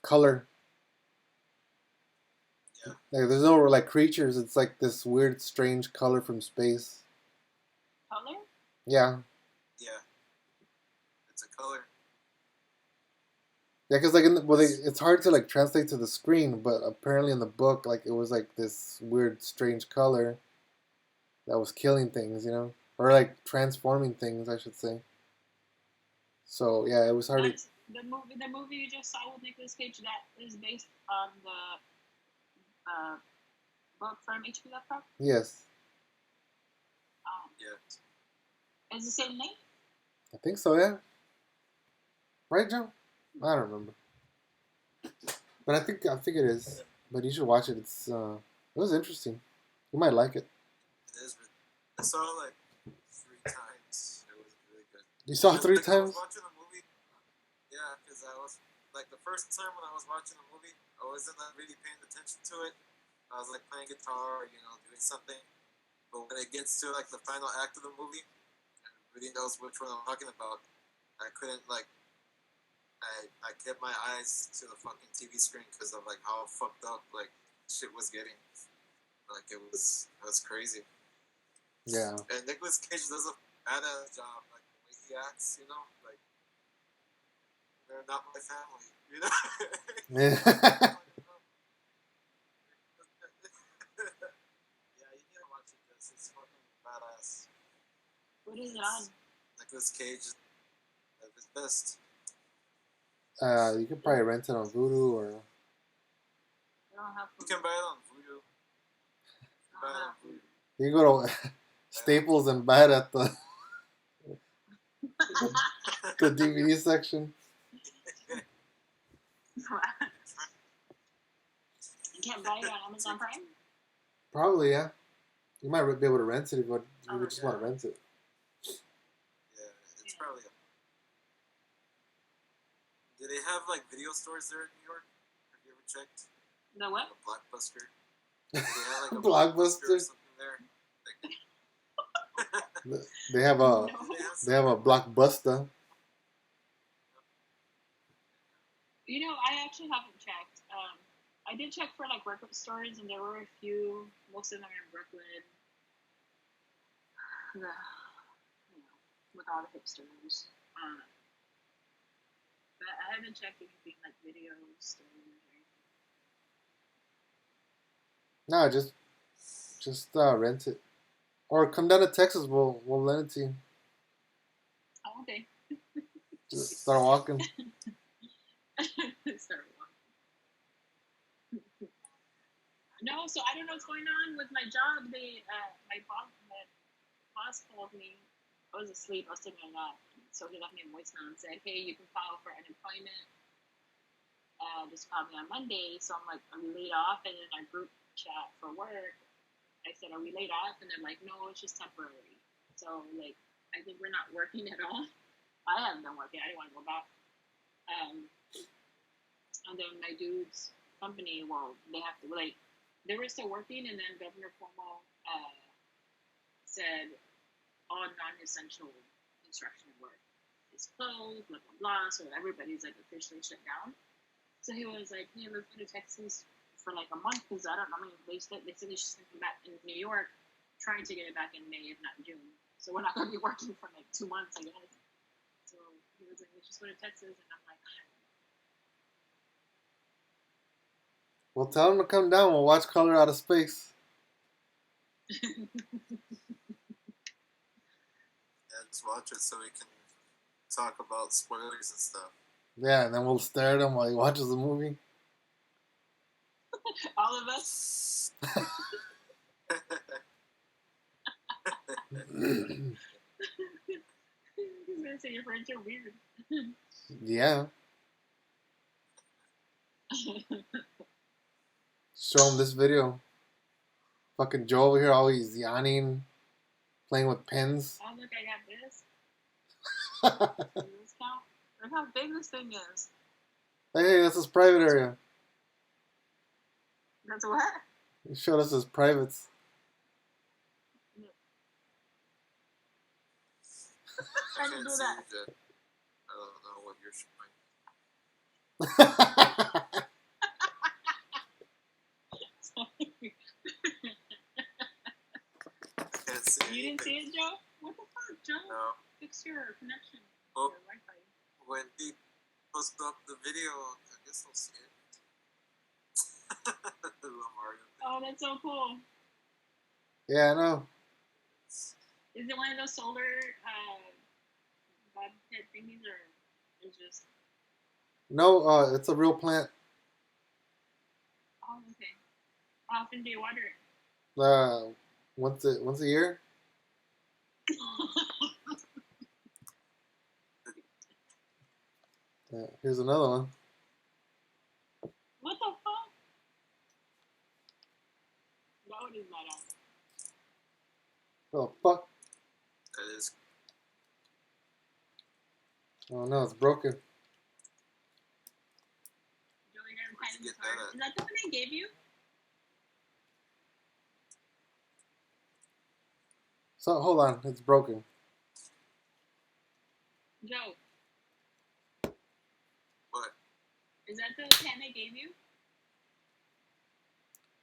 Speaker 1: color.
Speaker 2: Yeah.
Speaker 1: Like there's no like creatures. It's like this weird, strange color from space.
Speaker 3: Color?
Speaker 1: Yeah.
Speaker 2: Yeah. It's a color.
Speaker 1: Yeah, because like it's hard to like translate to the screen, but apparently in the book, like it was like this weird, strange color that was killing things, or like transforming things, I should say. So yeah, it was hard.
Speaker 3: The movie you just saw with Nicolas Cage, that is based on the book from H.P. Lovecraft.
Speaker 1: Yes.
Speaker 2: Yeah.
Speaker 3: Is the same name?
Speaker 1: I think so. Yeah. Right, Joe? I don't remember, but I think it is. But you should watch it. It was interesting. You might like it.
Speaker 2: It is, but I saw it like 3 times. It was really good.
Speaker 1: You saw it 3
Speaker 2: times? I was watching the movie. Yeah, because I was like the first time when I was watching the movie, I wasn't really paying attention to it. I was like playing guitar, or, doing something. But when it gets to like the final act of the movie, and everybody knows which one I'm talking about, I couldn't like. I kept my eyes to the fucking TV screen because of like how fucked up like shit was getting. Like it was crazy.
Speaker 1: Yeah.
Speaker 2: And Nicolas Cage does a badass job, like the way he acts, like they're not my family,
Speaker 1: Yeah.
Speaker 2: Yeah, you need to watch it. It's fucking badass.
Speaker 3: What is it on?
Speaker 2: Nicolas Cage at his best.
Speaker 1: You can probably rent it on Vudu or.
Speaker 2: You can buy it on Vudu.
Speaker 1: You go to Staples and buy it at the DVD section.
Speaker 3: You can't buy it on Amazon Prime?
Speaker 1: Probably, yeah. You might be able to rent it if you just want to rent it.
Speaker 2: Yeah, it's probably. Do they have like video stores there in New York? Have you ever checked?
Speaker 3: The what?
Speaker 2: Like a Blockbuster. Do they have like a
Speaker 1: Blockbuster
Speaker 2: or something there? Like...
Speaker 1: They have a Blockbuster.
Speaker 3: I actually haven't checked. I did check for like record stores, and there were a few. Most of them are in Brooklyn. With all the hipsters. But I haven't checked anything like video stores or anything.
Speaker 1: No, just rent it, or come down to Texas. We'll lend it to you.
Speaker 3: Oh, okay.
Speaker 1: Just start walking.
Speaker 3: Start walking. No, so I don't know what's going on with my job. My boss called me. I was asleep. I was taking a nap. So he left me a voicemail and said, "Hey, you can file for unemployment. Just call me on Monday." So I'm like, "Are we laid off?" And in our group chat for work, I said, "Are we laid off?" And they're like, "No, it's just temporary." So like, I think we're not working at all. I haven't been working. I didn't want to go back. And then my dude's company, well, they have to like, they were still working, and then Governor Cuomo said all non-essential construction work is closed, blah blah blah. So everybody's like officially shut down. So he was like, "Hey, let's go to Texas for like a month because I don't know. I mean, they said they should come back in New York, trying to get it back in May, if not June. So we're not going to be working for like 2 months, I guess." So he was like, "Let's just go to Texas," and I'm like,
Speaker 1: Well, tell him to come down. We'll watch Color Out of Space.
Speaker 2: Yeah, just watch it so we can talk about spoilers and stuff.
Speaker 1: Yeah, and then we'll stare at him while he watches the movie.
Speaker 3: all of us. He's gonna say your friends are weird.
Speaker 1: Yeah. Show him this video. Fucking Joe over here always yawning, playing with pens.
Speaker 3: Oh, look, I got this. Does this count? Look how big this thing is.
Speaker 1: Hey, that's his private area.
Speaker 3: That's what?
Speaker 1: He showed us his privates.
Speaker 3: How do you do that?
Speaker 2: I don't know what you're showing. Can't see
Speaker 3: You didn't see
Speaker 2: anything.
Speaker 3: it, Joe? What the fuck, Joe?
Speaker 2: No.
Speaker 3: Fix your connection.
Speaker 2: Oh.
Speaker 3: Your Wi-Fi.
Speaker 2: When he posts up the video, I guess I'll see it. The little Mario thing.
Speaker 3: Oh, that's so cool.
Speaker 1: Yeah, I know.
Speaker 3: Is it one of those solar bobcat thingies, or it's just?
Speaker 1: No, it's a real plant.
Speaker 3: Oh, okay. How often do you water it?
Speaker 1: Once a year. Here's another one.
Speaker 3: What the fuck? That one is badass.
Speaker 1: Oh fuck!
Speaker 2: That is.
Speaker 1: Oh no, it's broken.
Speaker 3: Joe, you're gonna
Speaker 2: Where'd
Speaker 3: find
Speaker 2: you
Speaker 3: the
Speaker 2: get
Speaker 3: card.
Speaker 2: that at?
Speaker 3: Is that the one I gave you?
Speaker 1: So hold on, it's broken.
Speaker 3: Joe,
Speaker 2: What?
Speaker 3: is that the pen I gave you?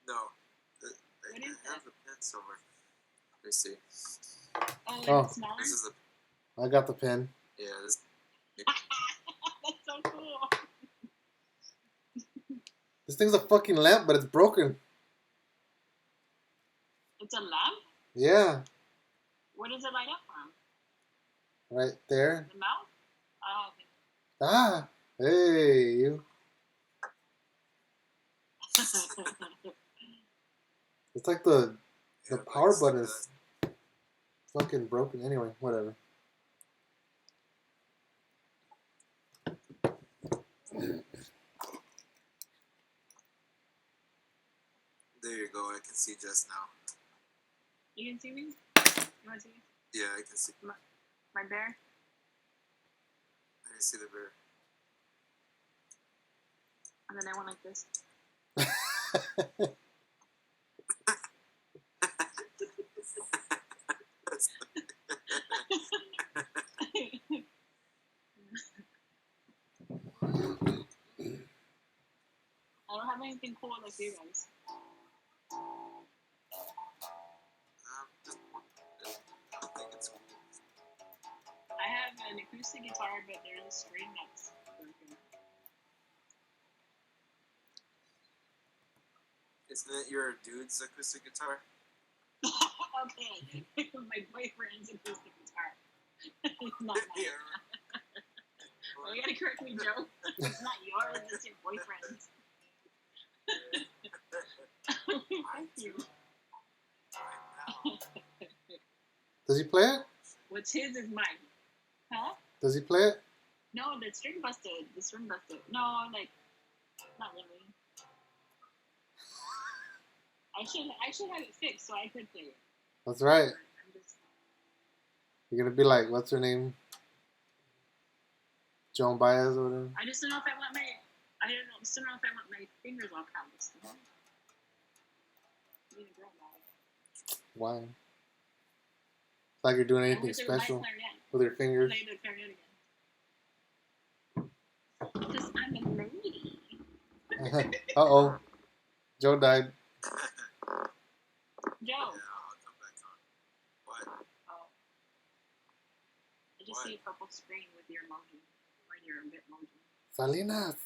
Speaker 2: No.
Speaker 3: What
Speaker 2: I
Speaker 3: is
Speaker 2: have
Speaker 3: that?
Speaker 2: the pen somewhere. Let me see.
Speaker 3: Oh, is
Speaker 1: Oh.
Speaker 3: it smaller?
Speaker 2: This is the.
Speaker 1: I got the pen.
Speaker 2: Yeah, this.
Speaker 3: That's so cool.
Speaker 1: This thing's a fucking lamp, but it's broken.
Speaker 3: It's a lamp?
Speaker 1: Yeah,
Speaker 3: Where does it light up from?
Speaker 1: right there.
Speaker 3: The mouth? Oh, okay.
Speaker 1: Ah, hey, you. It's like the
Speaker 2: Yeah,
Speaker 1: power
Speaker 2: like
Speaker 1: button
Speaker 2: that.
Speaker 1: is fucking broken. Anyway, whatever.
Speaker 2: There you go. I can see just now.
Speaker 3: You can see me? You want to see me?
Speaker 2: Yeah, I can see.
Speaker 3: My bear?
Speaker 2: I can see the bear.
Speaker 3: And then I went like this. I don't have anything cool like you guys.
Speaker 2: Just I don't think it's cool.
Speaker 3: I have an acoustic guitar, but there's a string that's broken.
Speaker 2: Isn't it your dude's acoustic guitar?
Speaker 3: Okay, my boyfriend's acoustic guitar. It's not mine.
Speaker 2: Yeah.
Speaker 3: Oh, you gotta correct me, Joe. It's not yours, it's your boyfriend's. Thank you.
Speaker 1: Does he play it?
Speaker 3: What's his is mine. Huh?
Speaker 1: Does he play it?
Speaker 3: No, the string busted. The string busted. No, like, not really. I should have it fixed so I could play it.
Speaker 1: That's right.
Speaker 3: I'm just,
Speaker 1: You're gonna be like, what's her name? Joan Baez or whatever.
Speaker 3: I just don't know if I want my. I don't know. Still don't know if I want my fingers all calloused. Being a girl now.
Speaker 1: Why? It's like you're doing
Speaker 3: I
Speaker 1: anything
Speaker 3: wish it was my
Speaker 1: special
Speaker 3: clarinet.
Speaker 1: with your fingers.
Speaker 3: Play the clarinet again. Because I'm a lady.
Speaker 1: Uh-oh. Joe died.
Speaker 3: Joe.
Speaker 2: Yeah, I'll come back on. What?
Speaker 3: Oh. I just see a purple screen with your emoji. Or your emoji.
Speaker 1: Salinas.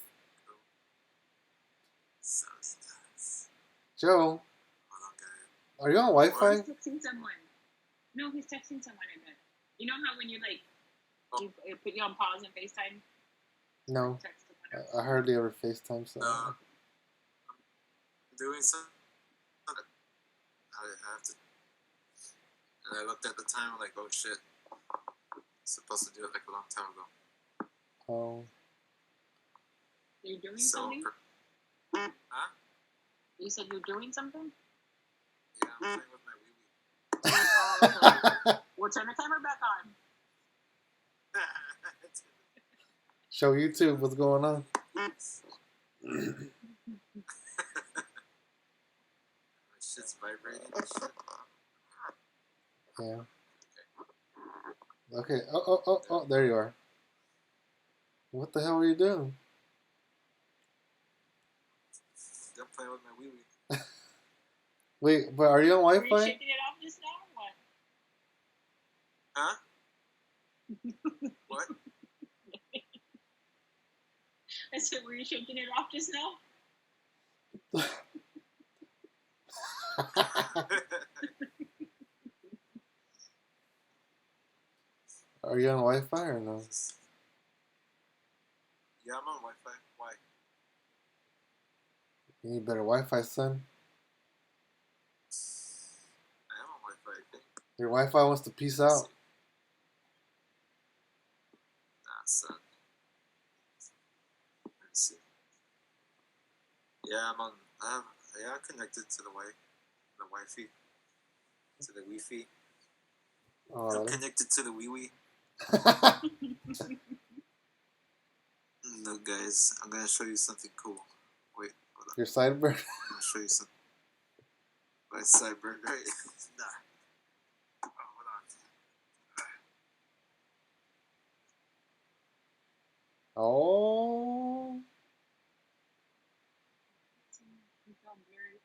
Speaker 2: Substance.
Speaker 1: Joe,
Speaker 2: Hold on, guys.
Speaker 1: are you on
Speaker 3: Or
Speaker 1: Wi-Fi?
Speaker 3: he's texting someone. No, he's texting someone, I bet. You know how when you, like, you put you on pause and FaceTime?
Speaker 1: No.
Speaker 3: Text someone.
Speaker 1: I hardly ever FaceTime, so.
Speaker 2: I'm doing something. I have to. And I looked at the time, like, oh shit. I'm supposed to do it like a long time ago.
Speaker 1: Oh.
Speaker 3: You're doing
Speaker 2: So,
Speaker 3: something?
Speaker 2: huh?
Speaker 3: You said you're doing something?
Speaker 2: Yeah, I'm playing with my wee wee.
Speaker 3: We'll turn the camera back on.
Speaker 1: Show YouTube what's going on.
Speaker 2: My shit's vibrating and shit.
Speaker 1: Yeah. Okay. Oh, there you are. What the hell are you doing?
Speaker 2: I'm playing with my wee wee.
Speaker 1: Wait, but are you on
Speaker 3: Were you
Speaker 1: Wi-Fi?
Speaker 3: shaking it off just now or what?
Speaker 2: Huh? What?
Speaker 3: I said, were you shaking it off just now?
Speaker 1: Are you on Wi-Fi or no?
Speaker 2: Yeah, I'm on Wi-Fi. Why?
Speaker 1: You need better Wi-Fi, son.
Speaker 2: I am on Wi-Fi, I think.
Speaker 1: Your Wi-Fi wants to peace out.
Speaker 2: Nah, son. Let's see. Yeah, I'm connected to the Wi-Fi, to the Wi-Fi.
Speaker 1: Oh,
Speaker 2: I'm
Speaker 1: really?
Speaker 2: connected to the wee-wee. No, guys, I'm gonna show you something cool. Wait, hold on.
Speaker 1: Your sideburn?
Speaker 2: I'm gonna show you something. My sideburn, right? Nah. Oh, hold on.
Speaker 1: Oh.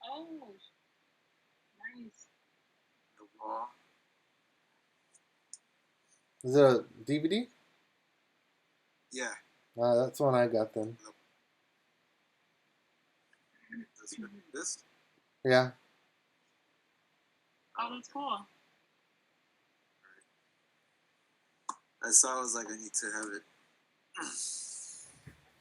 Speaker 3: Oh, nice.
Speaker 2: The wall.
Speaker 1: Is it a DVD?
Speaker 2: Yeah.
Speaker 1: That's one I got then.
Speaker 2: This?
Speaker 1: Yeah.
Speaker 3: Oh, that's cool.
Speaker 2: I saw. I was like, I need to have it.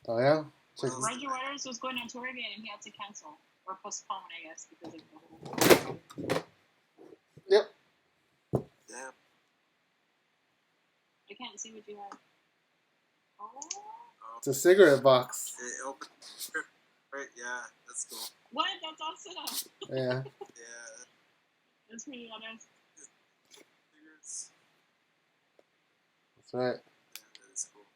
Speaker 1: Oh, yeah?
Speaker 2: What else?
Speaker 3: Roger Waters was going on tour again and he had to cancel or postpone, I guess, because of the whole.
Speaker 1: Yep.
Speaker 2: Yeah.
Speaker 3: I can't see what you have. Oh.
Speaker 1: It's a cigarette box.
Speaker 2: It opened. Right, yeah, that's cool.
Speaker 3: What? That's awesome.
Speaker 1: Yeah.
Speaker 2: Yeah.
Speaker 3: That's pretty honest.
Speaker 2: Cigarettes.
Speaker 1: That's right.
Speaker 2: Yeah, that is cool.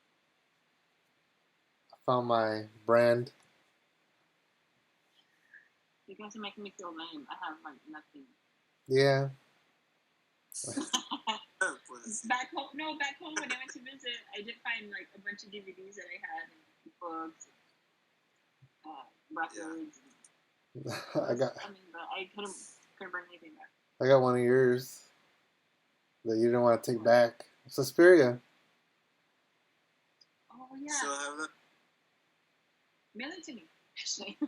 Speaker 1: I found my brand.
Speaker 3: You guys are making me feel lame. I have like nothing.
Speaker 1: Yeah.
Speaker 3: Back home when I went to visit, I did find like a bunch of DVDs that I had and books, records.
Speaker 1: Yeah.
Speaker 3: I mean, but I couldn't bring anything back.
Speaker 1: I got one of yours that you didn't want to take back. Suspiria.
Speaker 3: Oh yeah.
Speaker 2: So have that.
Speaker 3: Mail it to me, actually.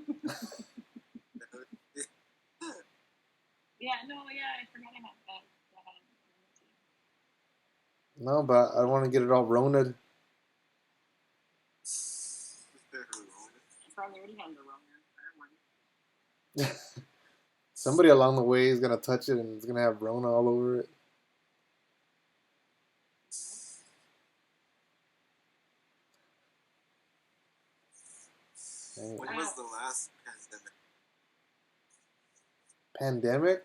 Speaker 3: Yeah, I forgot I had that.
Speaker 1: No, but I want to get it all Rona'd.
Speaker 3: probably already had the Rona.
Speaker 1: Somebody along the way is gonna touch it and it's gonna have Rona all over it. Dang.
Speaker 2: When was the last pandemic?
Speaker 1: Pandemic?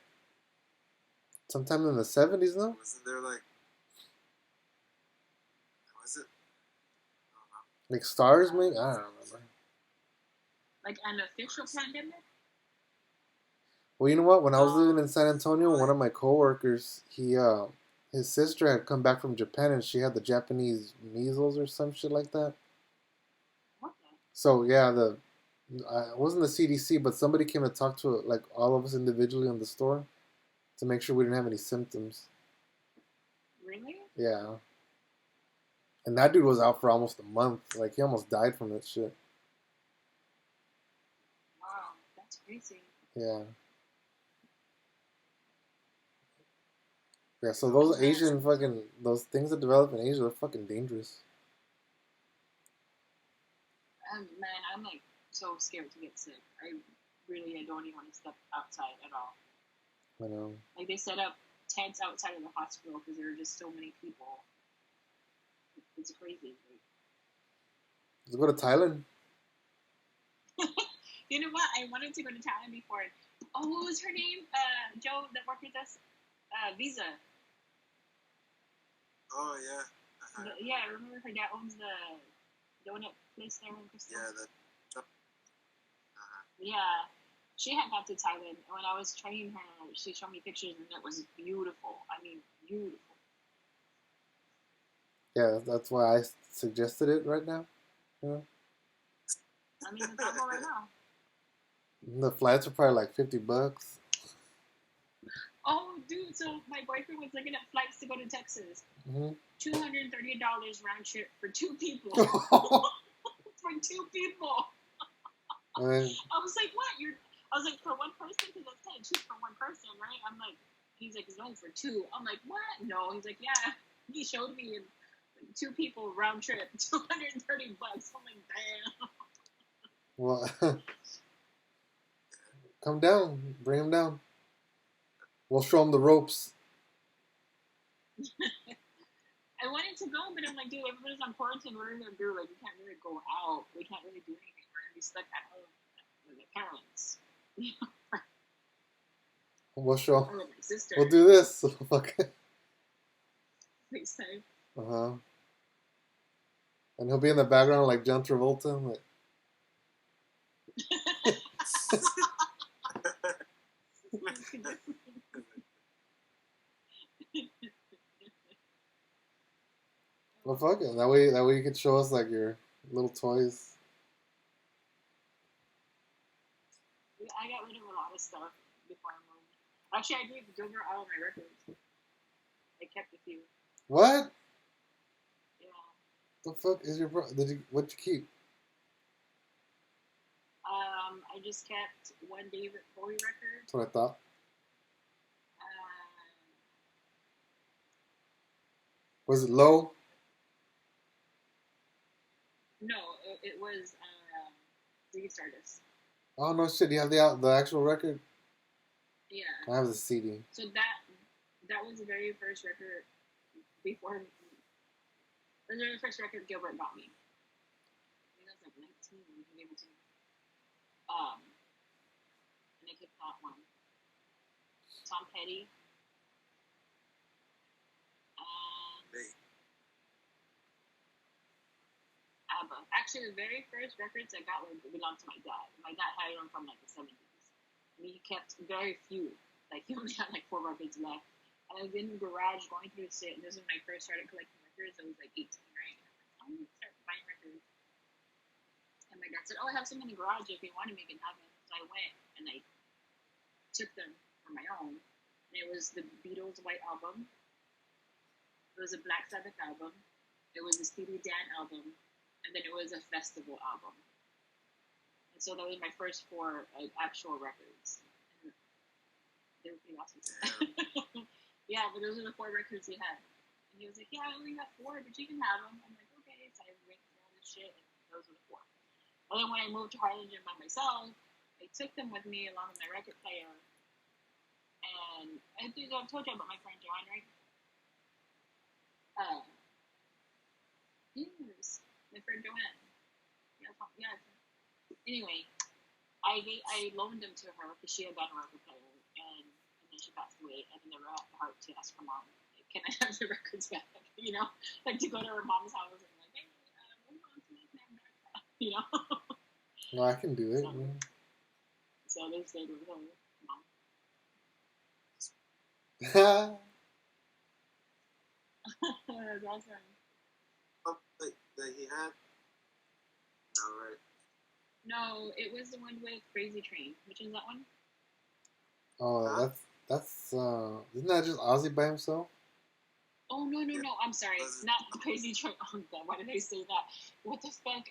Speaker 1: Sometime in the 70s, no?
Speaker 2: Wasn't there like? Was it? I don't know.
Speaker 1: Like SARS, maybe? I don't remember.
Speaker 3: Like an official pandemic?
Speaker 1: Well, you know what? When I was living in San Antonio, one of my coworkers, his sister had come back from Japan and she had the Japanese measles or some shit like that.
Speaker 3: What
Speaker 1: So yeah, it wasn't the CDC, but somebody came to talk to like all of us individually in the store to make sure we didn't have any symptoms.
Speaker 3: Really?
Speaker 1: Yeah. And that dude was out for almost a month. Like he almost died from that shit.
Speaker 3: Wow, that's crazy.
Speaker 1: Yeah. Yeah, so those Asian those things that develop in Asia are fucking dangerous.
Speaker 3: Man, I'm like so scared to get sick. I don't even want to step outside at all.
Speaker 1: I know.
Speaker 3: Like they set up tents outside of the hospital because there are just so many people. It's crazy.
Speaker 1: Let's go to Thailand.
Speaker 3: You know what? I wanted to go to Thailand before. Oh, what was her name? Joe that worked with us. Visa.
Speaker 2: Oh yeah. Uh-huh.
Speaker 3: Yeah, I remember her dad owns the donut place there in Crystal.
Speaker 2: Yeah.
Speaker 3: Yeah, she had got to Thailand, and when I was training her, she showed me pictures, and it was beautiful. I mean, beautiful.
Speaker 1: Yeah, that's why I suggested it right now. Yeah.
Speaker 3: I mean, it's all right now.
Speaker 1: The flights are probably like $50.
Speaker 3: Oh, dude! So my boyfriend was looking at flights to go to Texas.
Speaker 1: Mm-hmm.
Speaker 3: $230 round trip for 2 people. For 2 people. I was like, what? I was like, for one person? Because that's kind of cheap for one person, right? I'm like, he's like, it's only for 2. I'm like, what? No. He's like, yeah. He showed me 2 people round trip, $230. I'm like, damn.
Speaker 1: Well, come down, bring him down. We'll show him the ropes.
Speaker 3: I wanted to go, but I'm like, dude, everybody's on quarantine. What are we gonna do? Like, we can't really go out. We can't really do anything. We're gonna be stuck at home with my parents.
Speaker 1: We'll show.
Speaker 3: Or with my sister.
Speaker 1: We'll do this.
Speaker 3: FaceTime.
Speaker 1: And he'll be in the background like John Travolta. Like. Well, fuck it. That way you can show us like your little toys.
Speaker 3: I got rid of a lot of stuff before I moved. Actually, I gave over all of my records. I kept a few.
Speaker 1: What?
Speaker 3: Yeah.
Speaker 1: The fuck is your bro? What'd you keep?
Speaker 3: I just kept one David Bowie record.
Speaker 1: That's what I thought. Was it low?
Speaker 3: No, it was Ziggy Stardust.
Speaker 1: Oh no shit! You have the actual record?
Speaker 3: Yeah.
Speaker 1: I have the CD.
Speaker 3: So that was the very first record before. That was the very first record Gilbert got me. I think I was like 19 when he gave it to me. And I kept that one. Tom Petty. ABBA. Actually, the very first records I got belonged to my dad. My dad had them from like the 70s. And he kept very few. Like he only had like 4 records left. And I was in the garage going through the shit. And this is when I first started collecting records. I was like 18, right? And I'm like, I'm gonna start buying records. And my dad said, "Oh, I have some in the garage if you want to make it happen." So I went and I took them for my own. And it was the Beatles' White Album. It was a Black Sabbath album. It was a Steely Dan album. And then it was a festival album. And so that was my first 4 actual records. And they were pretty awesome. Yeah, but those are the 4 records he had. And he was like, "Yeah, I only got 4, but you can have them." I'm like, "Okay." So I went through all this shit, and those were the 4. And then when I moved to Harlingen by myself, I took them with me along with my record player. And I think I've told you about my friend Joanne, right? Yes, my friend Joanne. Yeah. Anyway, I loaned them to her because she had gotten a record player, and then she passed away, and I never had the heart to ask her mom, like, can I have the records back? You know, like to go to her mom's house and like, hey, what about to make them back? You know.
Speaker 1: No, I can do it.
Speaker 3: So they stayed with her mom. That's awesome.
Speaker 2: Oh, that he had? No, right.
Speaker 3: No, it was the one with Crazy Train. Which is that one?
Speaker 1: Oh, that's isn't that just Ozzy by himself?
Speaker 3: Oh no! I'm sorry, not Crazy Train. Oh God, why did I say that? What the fuck?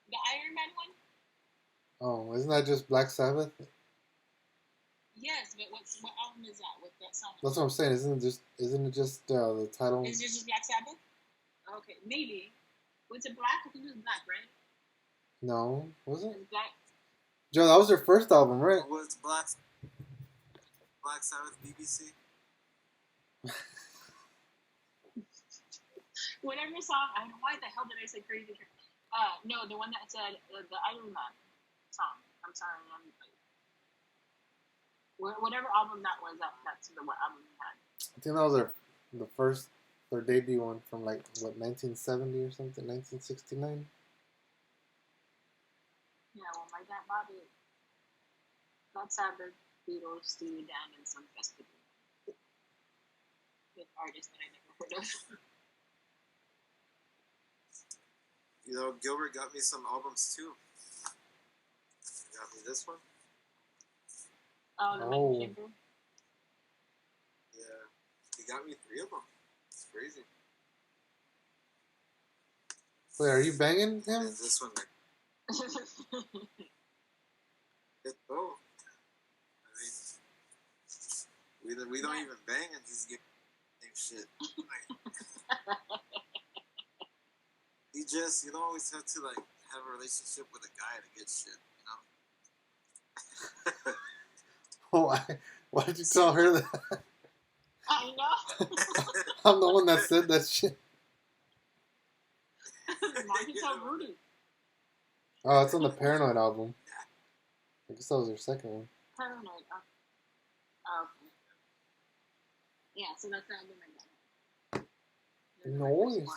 Speaker 3: The Iron Man one.
Speaker 1: Oh, isn't that just Black Sabbath?
Speaker 3: Yes, but what album is that with that song?
Speaker 1: That's what I'm saying. Isn't it just the title?
Speaker 3: Is it just Black Sabbath? Okay, maybe. Was it Black? I think it was Black, right?
Speaker 1: No, was it?
Speaker 3: It was Black.
Speaker 1: Joe, that was their first album, right?
Speaker 2: What was Black Sabbath BBC?
Speaker 3: Whatever song. I don't know why the hell did I say Crazy Train? No, the one that said the Iron Man song. I'm sorry. Whatever album that was, that's the what album we had.
Speaker 1: I think that was their debut one from like what 1970 or something, 1969.
Speaker 3: Yeah, well, my dad bought it. Black Sabbath, Beatles, Steely Dan, and some festival with artists that I never heard of.
Speaker 2: You know, Gilbert got me some albums too. He got me this one.
Speaker 3: Oh, the Mike Kimber?
Speaker 2: Yeah. He got me 3 of them. It's crazy.
Speaker 1: Wait, are you banging him?
Speaker 2: And this one, like, it's both. I mean, we don't even bang and he's giving shit. You don't always have to like have a relationship with a guy to get shit, you know?
Speaker 1: Oh, why did you tell her that?
Speaker 3: I know.
Speaker 1: I'm the one that said that shit.
Speaker 3: Why did you tell Rudy?
Speaker 1: Oh, it's on the Paranoid album. I guess that was their second one.
Speaker 3: Paranoid. Oh, okay. Yeah, so that's the album I got.
Speaker 1: Noise.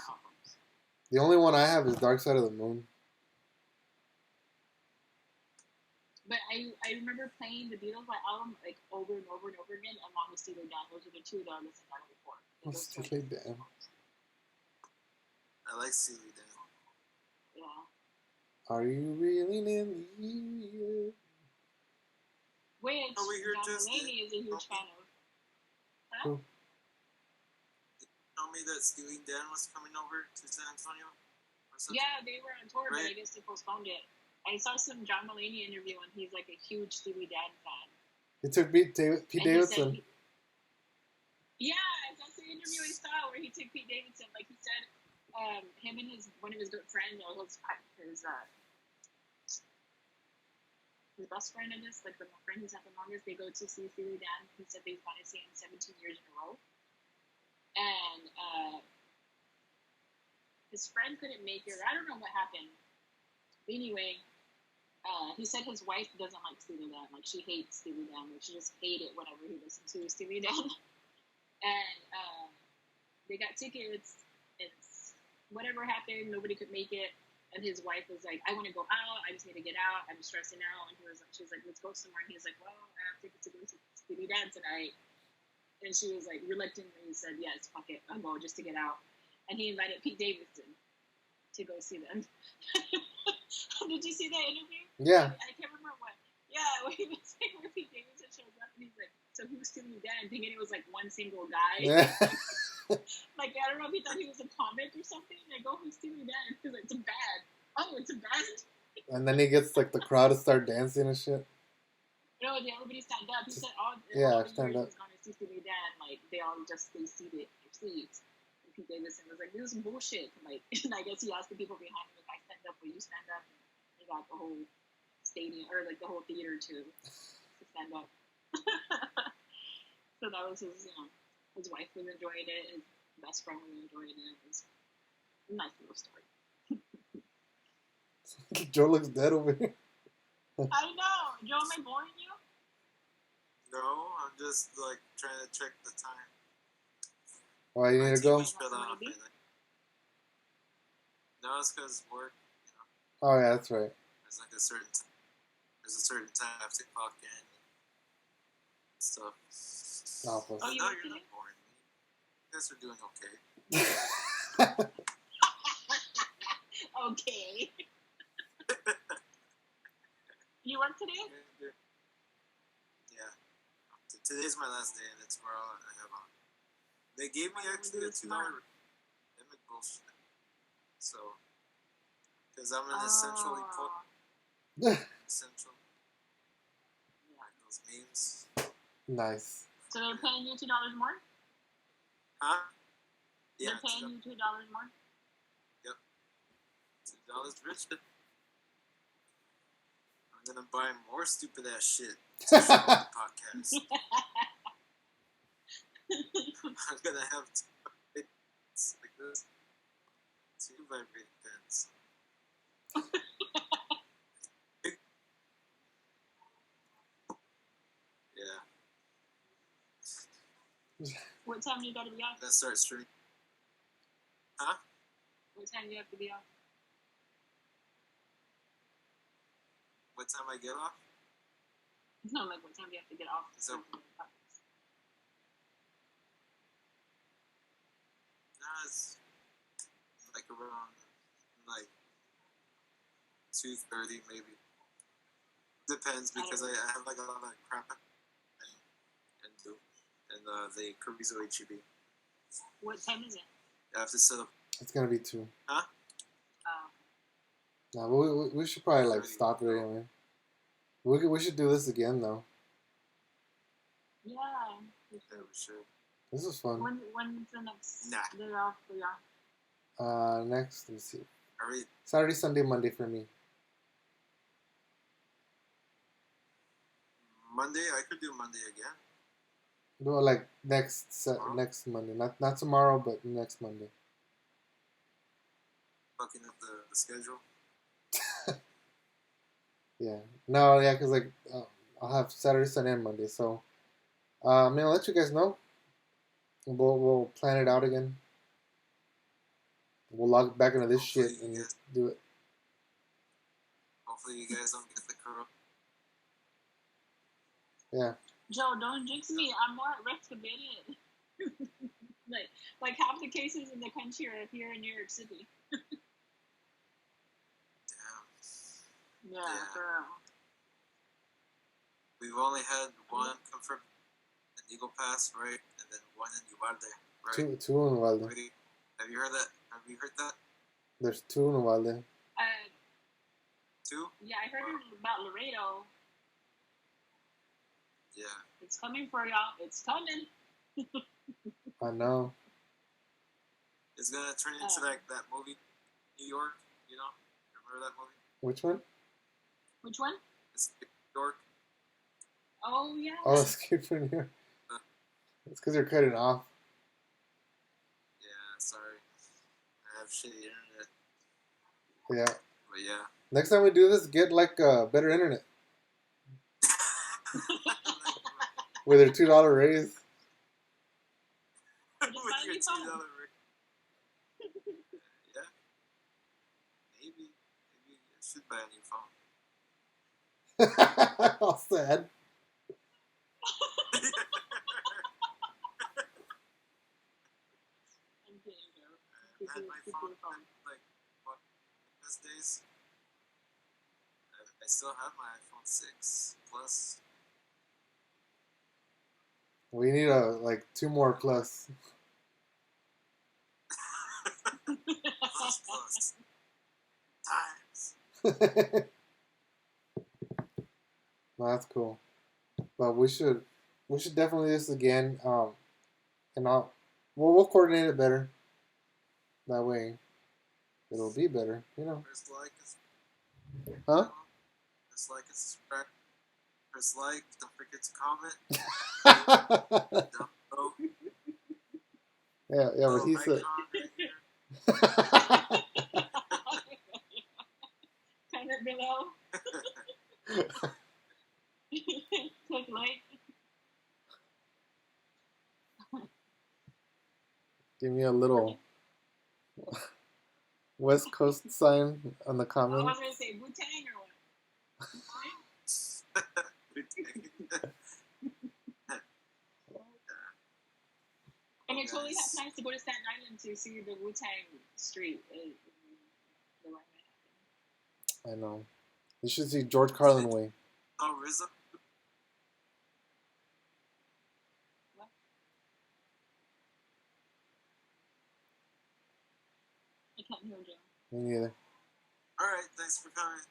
Speaker 1: The only one I have is Dark Side of the Moon.
Speaker 3: But I remember playing the Beatles album like over and over and over again along with Steely Dan. Those are the two that I listened to before.
Speaker 1: Steely Dan.
Speaker 2: I like Steely Dan.
Speaker 3: Yeah.
Speaker 1: Are you really in the
Speaker 3: Which John Mulaney is a huge fan of. Huh?
Speaker 1: Who?
Speaker 2: Did you tell me that Steely Dan was coming over to San Antonio?
Speaker 3: Yeah, they were on tour, right? But I guess they postponed it. I saw some John Mulaney interview, and he's like a huge Steely Dan fan.
Speaker 1: It took Pete Davidson.
Speaker 3: Yeah, that's the interview I saw where he took Pete Davidson. Like he said, him and one of his good friends, or his best friend, I guess, like the friend he's had the longest, they go to see Steely Dan. He said they've gone to see him 17 years in a row. And his friend couldn't make it. I don't know what happened. But anyway, he said his wife doesn't like Steely Dan. Like, she hates Steely Dan. Like, she just hated whatever he listened to Steely Dan. And they got tickets. It's whatever happened. Nobody could make it. And his wife was like, I want to go out. I just need to get out. I'm stressing out. And she was like, let's go somewhere. And he was like, well, I have tickets to go to Steely Dan tonight. And she was like, reluctantly said, yes, fuck it. I'll go just to get out. And he invited Pete Davidson to go see them. Did you see that interview?
Speaker 1: Yeah.
Speaker 3: I can't remember what. Yeah, when he was like, where Pete Davidson shows up and he's like, so who's Steely Dan? Thinking it was like one single guy.
Speaker 1: Yeah.
Speaker 3: Like, I don't know if he thought he was a comic or something. Like, oh, who's Steely Dan? He's like, it's a band. Oh, it's a band?
Speaker 1: And then he gets, like, the crowd to start dancing and shit.
Speaker 3: No, everybody stand up. He said all the
Speaker 1: stand
Speaker 3: years
Speaker 1: up.
Speaker 3: he's going to see Steely Dan, like, they all just stay seated in their seats. And Pete Davidson was like, "This is bullshit." Like, and I guess he asked the people behind him, "If I stand up, will you stand up?" And he got the whole stadium or like the whole theater to stand up. So that was his, his wife was enjoying it, his best friend was enjoying it. It was a nice little story.
Speaker 1: Joe looks dead over here.
Speaker 3: I know. Joe, am I boring you?
Speaker 2: No, I'm just like trying to check the time.
Speaker 1: Why you need to go?
Speaker 2: No, it's because work.
Speaker 1: Oh yeah, that's right.
Speaker 2: There's like a certain time I have to clock in and stuff.
Speaker 1: Oh,
Speaker 2: No,
Speaker 3: you
Speaker 2: you're
Speaker 3: today?
Speaker 2: not boring me. You guys are doing okay.
Speaker 3: Okay. You work today?
Speaker 2: Yeah. Today's my last day, and then tomorrow I have on. They gave me actually a $2 limit bullshit. So, because I'm an essentially essential. Like those memes.
Speaker 1: Nice.
Speaker 3: So they're paying you $2 more?
Speaker 2: Huh? Yeah.
Speaker 3: They're paying you $2 more?
Speaker 2: Yep. $2 richer. I'm gonna buy more stupid ass shit to show on the podcast. I'm gonna have two like this. 2 vibrating pens. Yeah.
Speaker 3: What time do you gotta be off?
Speaker 2: Let's start streaming. Huh?
Speaker 3: What time do you have to be off?
Speaker 2: What time I get off?
Speaker 3: No, like what time do you have to get off?
Speaker 2: So, it's like around like 2:30 maybe. Depends because I have like a lot of crap and do and the Chorizo HEB.
Speaker 3: What time is it?
Speaker 2: I have to set up.
Speaker 1: It's gonna be 2.
Speaker 2: Huh?
Speaker 1: Nah, but we should probably like stop it anyway. We should do this again though.
Speaker 3: Yeah.
Speaker 2: We should.
Speaker 1: This is fun.
Speaker 3: When's the next day off for y'all?
Speaker 1: Next, let me see.
Speaker 2: Are we?
Speaker 1: Saturday, Sunday, Monday for me.
Speaker 2: Monday, I could do Monday again.
Speaker 1: No, like next Monday, not tomorrow, but next Monday.
Speaker 2: Looking at the schedule.
Speaker 1: Yeah. No, yeah, because like I'll have Saturday, Sunday, and Monday. So, I'll let you guys know. We'll plan it out again. We'll log back into this shit and do it.
Speaker 2: Hopefully, you guys don't get the corona.
Speaker 1: Yeah.
Speaker 3: Joe, don't jinx me. I'm more at risk of getting it. like half the cases in the country are here in New York City.
Speaker 2: Damn.
Speaker 3: Yeah. Girl.
Speaker 2: We've only had one confirmed in Eagle Pass, right? And then one in Uvalde, right?
Speaker 1: Two in Uvalde.
Speaker 2: Have you heard that? Have you heard that?
Speaker 1: There's 2 in Uvalde.
Speaker 2: 2?
Speaker 3: Yeah, I heard about Laredo.
Speaker 2: Yeah.
Speaker 3: It's coming for y'all. It's coming.
Speaker 1: I know.
Speaker 2: It's gonna turn into like that movie, New York. You know, remember that movie?
Speaker 1: Which one?
Speaker 3: Which one?
Speaker 2: It's New York.
Speaker 3: Oh yeah.
Speaker 1: Oh, Escape from New York. It's because you're cutting off.
Speaker 2: Yeah, sorry. I have shitty internet.
Speaker 1: Yeah.
Speaker 2: But yeah.
Speaker 1: Next time we do this, get like better internet. With your $2 raise.
Speaker 2: With your $2 raise. Yeah. Maybe I should buy a new phone.
Speaker 1: All sad.
Speaker 2: I had my phone like what best days. I still have my iPhone 6 Plus.
Speaker 1: We need like 2 more plus.
Speaker 2: plus. Times.
Speaker 1: No, that's cool. But we should definitely do this again. And we'll coordinate it better. That way, it'll be better.
Speaker 2: Press like,
Speaker 1: Huh?
Speaker 2: press like and subscribe. Press like. Don't forget to comment. Down below.
Speaker 1: Yeah, but he said.
Speaker 3: Comment below. Click like.
Speaker 1: Give me a little West Coast sign on the
Speaker 3: I
Speaker 1: comment.
Speaker 3: was gonna say Wu-Tang or what? And I totally have plans to go to Staten Island to see the Wu-Tang street.
Speaker 1: I know. You should see George Carlin way.
Speaker 2: Oh, RZA?
Speaker 3: What? I can't hear Joe.
Speaker 1: Me neither.
Speaker 2: Alright, thanks for coming.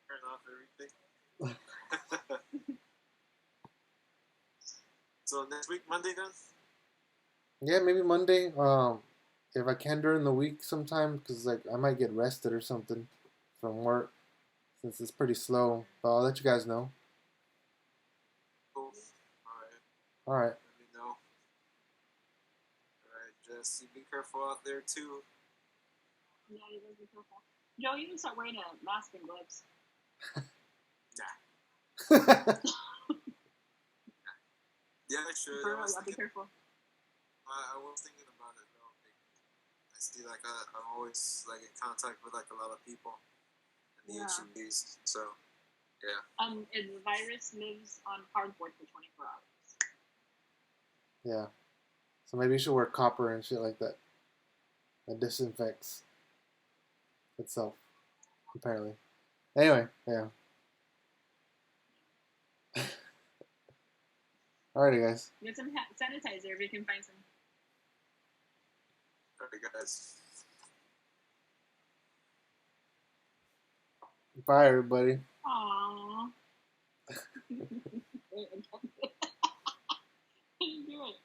Speaker 2: Turn off everything. So next week, Monday then?
Speaker 1: Yeah, maybe Monday. If I can during the week sometime, because like I might get rested or something from work, since it's pretty slow. But I'll let you guys know.
Speaker 2: Cool.
Speaker 1: All right.
Speaker 2: Let me know. Alright, Jess, you be careful out there too.
Speaker 3: Yeah, you gotta be careful. Joe, you can start wearing a mask and gloves.
Speaker 2: Yeah, I should.
Speaker 3: For real, I'll be careful.
Speaker 2: I was thinking about it though. I see, like, I'm always like in contact with like a lot of people in the HEBs, so yeah.
Speaker 3: The virus lives on cardboard for 24 hours.
Speaker 1: Yeah. So maybe you should wear copper and shit like that. That disinfects itself, apparently. Anyway, yeah. Alrighty, guys.
Speaker 3: Get some sanitizer if you can find some.
Speaker 2: Alright, guys.
Speaker 1: Bye, everybody.
Speaker 3: Aww. I didn't do it.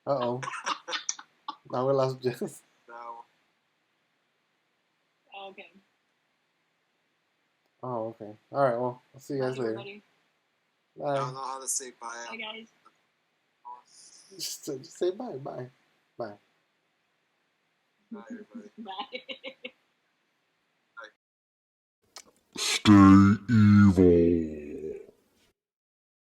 Speaker 1: Uh-oh. Now we lost Jess.
Speaker 2: No.
Speaker 3: Okay.
Speaker 1: Oh, okay. Alright, well, I'll see you guys
Speaker 3: Bye,
Speaker 1: later.
Speaker 3: everybody.
Speaker 2: I
Speaker 1: Bye.
Speaker 2: don't know how to say bye.
Speaker 3: Bye, guys.
Speaker 1: Just say bye. Bye. Bye.
Speaker 2: Bye, everybody.
Speaker 3: Bye.
Speaker 2: Bye.
Speaker 4: Stay easy.